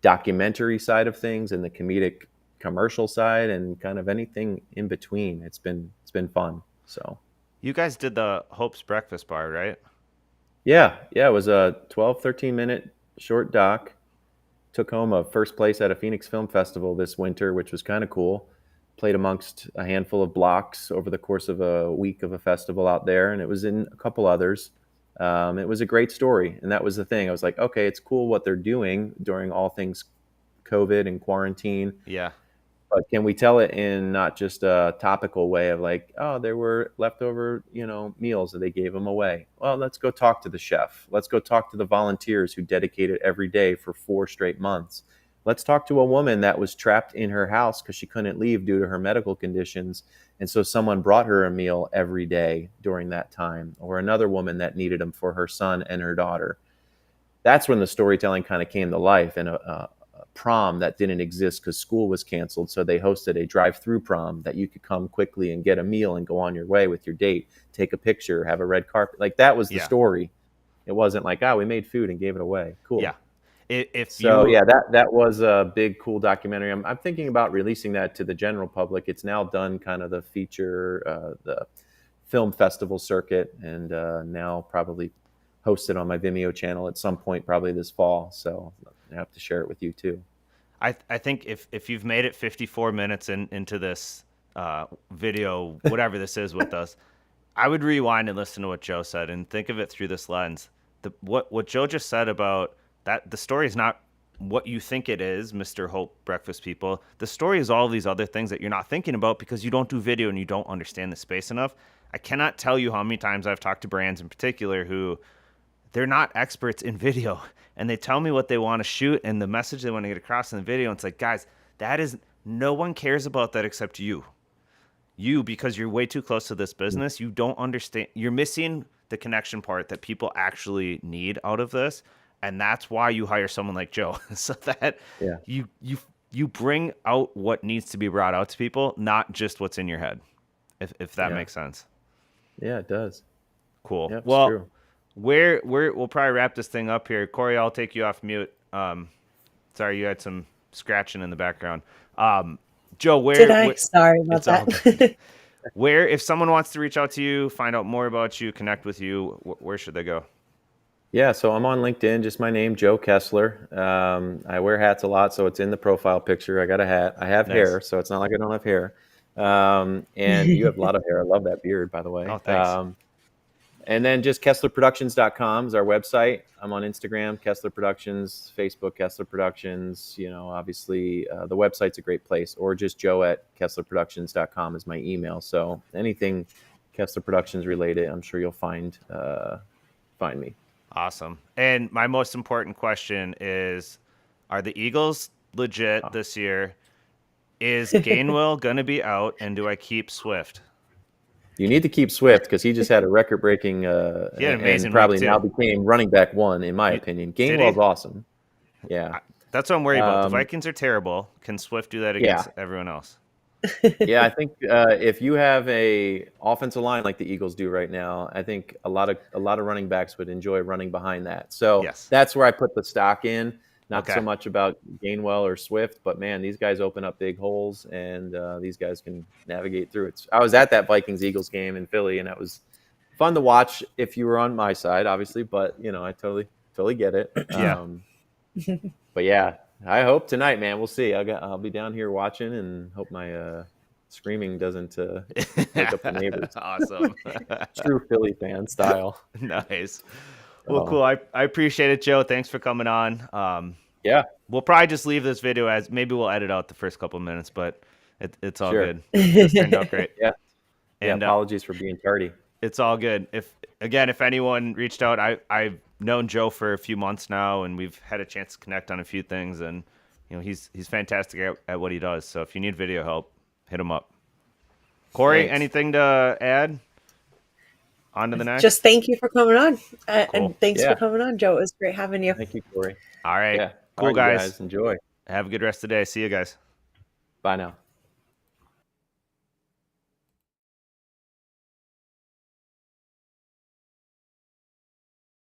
Speaker 3: documentary side of things and the comedic commercial side and kind of anything in between. It's been fun. So
Speaker 1: You guys did the Hope's Breakfast Bar, right?
Speaker 3: yeah, it was a 12, 13-minute short doc. Took home a first place at a Phoenix Film Festival this winter, which was kind of cool. Played amongst a handful of blocks over the course of a week of a festival out there, and it was in a couple others. It was a great story, and that was the thing. I was like, okay, it's cool what they're doing during all things COVID and quarantine,
Speaker 1: Yeah.
Speaker 3: but can we tell it in not just a topical way of like, oh, there were leftover, meals that they gave them away. Well, let's go talk to the chef. Let's go talk to the volunteers who dedicated every day for 4 straight months. Let's talk to a woman that was trapped in her house because she couldn't leave due to her medical conditions. And so someone brought her a meal every day during that time, or another woman that needed them for her son and her daughter. That's when the storytelling kind of came to life, and a prom that didn't exist because school was canceled. So they hosted a drive-through prom that you could come quickly and get a meal and go on your way with your date, take a picture, have a red carpet. Like, that was the
Speaker 1: Yeah.
Speaker 3: story. It wasn't like, we made food and gave it away. Cool.
Speaker 1: Yeah. If
Speaker 3: So
Speaker 1: you
Speaker 3: yeah, that was a big, cool documentary. I'm thinking about releasing that to the general public. It's now done kind of the feature, the film festival circuit, and now probably hosted on my Vimeo channel at some point, probably this fall. So I have to share it with you too.
Speaker 1: I think if you've made it 54 minutes into this video, whatever this is with us, I would rewind and listen to what Joe said and think of it through this lens. what Joe just said about that, the story is not what you think it is, Mr. Hope Breakfast People. The story is all these other things that you're not thinking about because you don't do video and you don't understand the space enough. I cannot tell you how many times I've talked to brands in particular who they're not experts in video and they tell me what they want to shoot and the message they want to get across in the video. And it's like, guys, that is, no one cares about that except you. You, because you're way too close to this business, you don't understand. You're missing the connection part that people actually need out of this, and that's why you hire someone like Joe, so that
Speaker 3: Yeah.
Speaker 1: you bring out what needs to be brought out to people, not just what's in your head. If that makes sense.
Speaker 3: Yeah, it does.
Speaker 1: Cool.
Speaker 3: Yep,
Speaker 1: well,
Speaker 3: it's true.
Speaker 1: we'll probably wrap this thing up here. Corey, I'll take you off mute. Sorry, you had some scratching in the background. Joe, where
Speaker 2: Did I? Sorry about
Speaker 1: it's all
Speaker 2: that.
Speaker 1: where, if someone wants to reach out to you, find out more about you, connect with you, where should they go?
Speaker 3: Yeah, so I'm on LinkedIn, just my name, Joe Kessler. I wear hats a lot, so it's in the profile picture. I got a hat. I have
Speaker 1: Nice.
Speaker 3: hair, so it's not like I don't have hair. And you have a lot of hair. I love that beard, by the way.
Speaker 1: Oh, thanks.
Speaker 3: And then just KesslerProductions.com is our website. I'm on Instagram, Kessler Productions, Facebook, Kessler Productions. You know, obviously, the website's a great place. Or just joe@KesslerProductions.com is my email. So anything Kessler Productions related, I'm sure you'll find me.
Speaker 1: Awesome. And my most important question is, are the Eagles legit this year? Is Gainwell going to be out? And do I keep Swift?
Speaker 3: You need to keep Swift because he just had a record-breaking
Speaker 1: He had an amazing
Speaker 3: and probably
Speaker 1: week, too.
Speaker 3: now became running back one, in my opinion.
Speaker 1: did
Speaker 3: Gainwell's
Speaker 1: he?
Speaker 3: awesome. Yeah.
Speaker 1: That's what I'm worried about. The Vikings are terrible. Can Swift do that against everyone else?
Speaker 3: Yeah, I think if you have a offensive line like the Eagles do right now, I think a lot of running backs would enjoy running behind that. So
Speaker 1: Yes.
Speaker 3: that's where I put the stock in. Not
Speaker 1: Okay.
Speaker 3: so much about Gainwell or Swift, but man, these guys open up big holes, and these guys can navigate through it. I was at that Vikings-Eagles game in Philly, and it was fun to watch if you were on my side, obviously. But you know, I totally get it.
Speaker 1: Yeah.
Speaker 3: But yeah, I hope tonight, man. We'll see. I'll be down here watching, and hope my screaming doesn't wake up the neighbors.
Speaker 1: Awesome.
Speaker 3: True Philly fan style.
Speaker 1: Nice. Well, cool. I appreciate it, Joe. Thanks for coming on.
Speaker 3: Yeah.
Speaker 1: We'll probably just leave this video as, maybe we'll edit out the first couple of minutes, but it's all
Speaker 3: Sure.
Speaker 1: good. This turned out great.
Speaker 3: Yeah.
Speaker 1: And
Speaker 3: apologies for being tardy.
Speaker 1: it's all good. If anyone reached out, I've known Joe for a few months now, and we've had a chance to connect on a few things, and you know, he's fantastic at what he does. So if you need video help, hit him up. Corey,
Speaker 3: Thanks.
Speaker 1: anything to add? On to the next.
Speaker 2: Just thank you for coming on.
Speaker 1: Cool.
Speaker 2: And thanks
Speaker 3: Yeah.
Speaker 2: for coming on, Joe. It was great having you.
Speaker 3: Thank you, Corey.
Speaker 1: All right.
Speaker 3: Yeah.
Speaker 1: Cool,
Speaker 3: All right, you
Speaker 1: guys.
Speaker 3: Enjoy.
Speaker 1: Have a good rest of the day. See you guys.
Speaker 3: Bye now.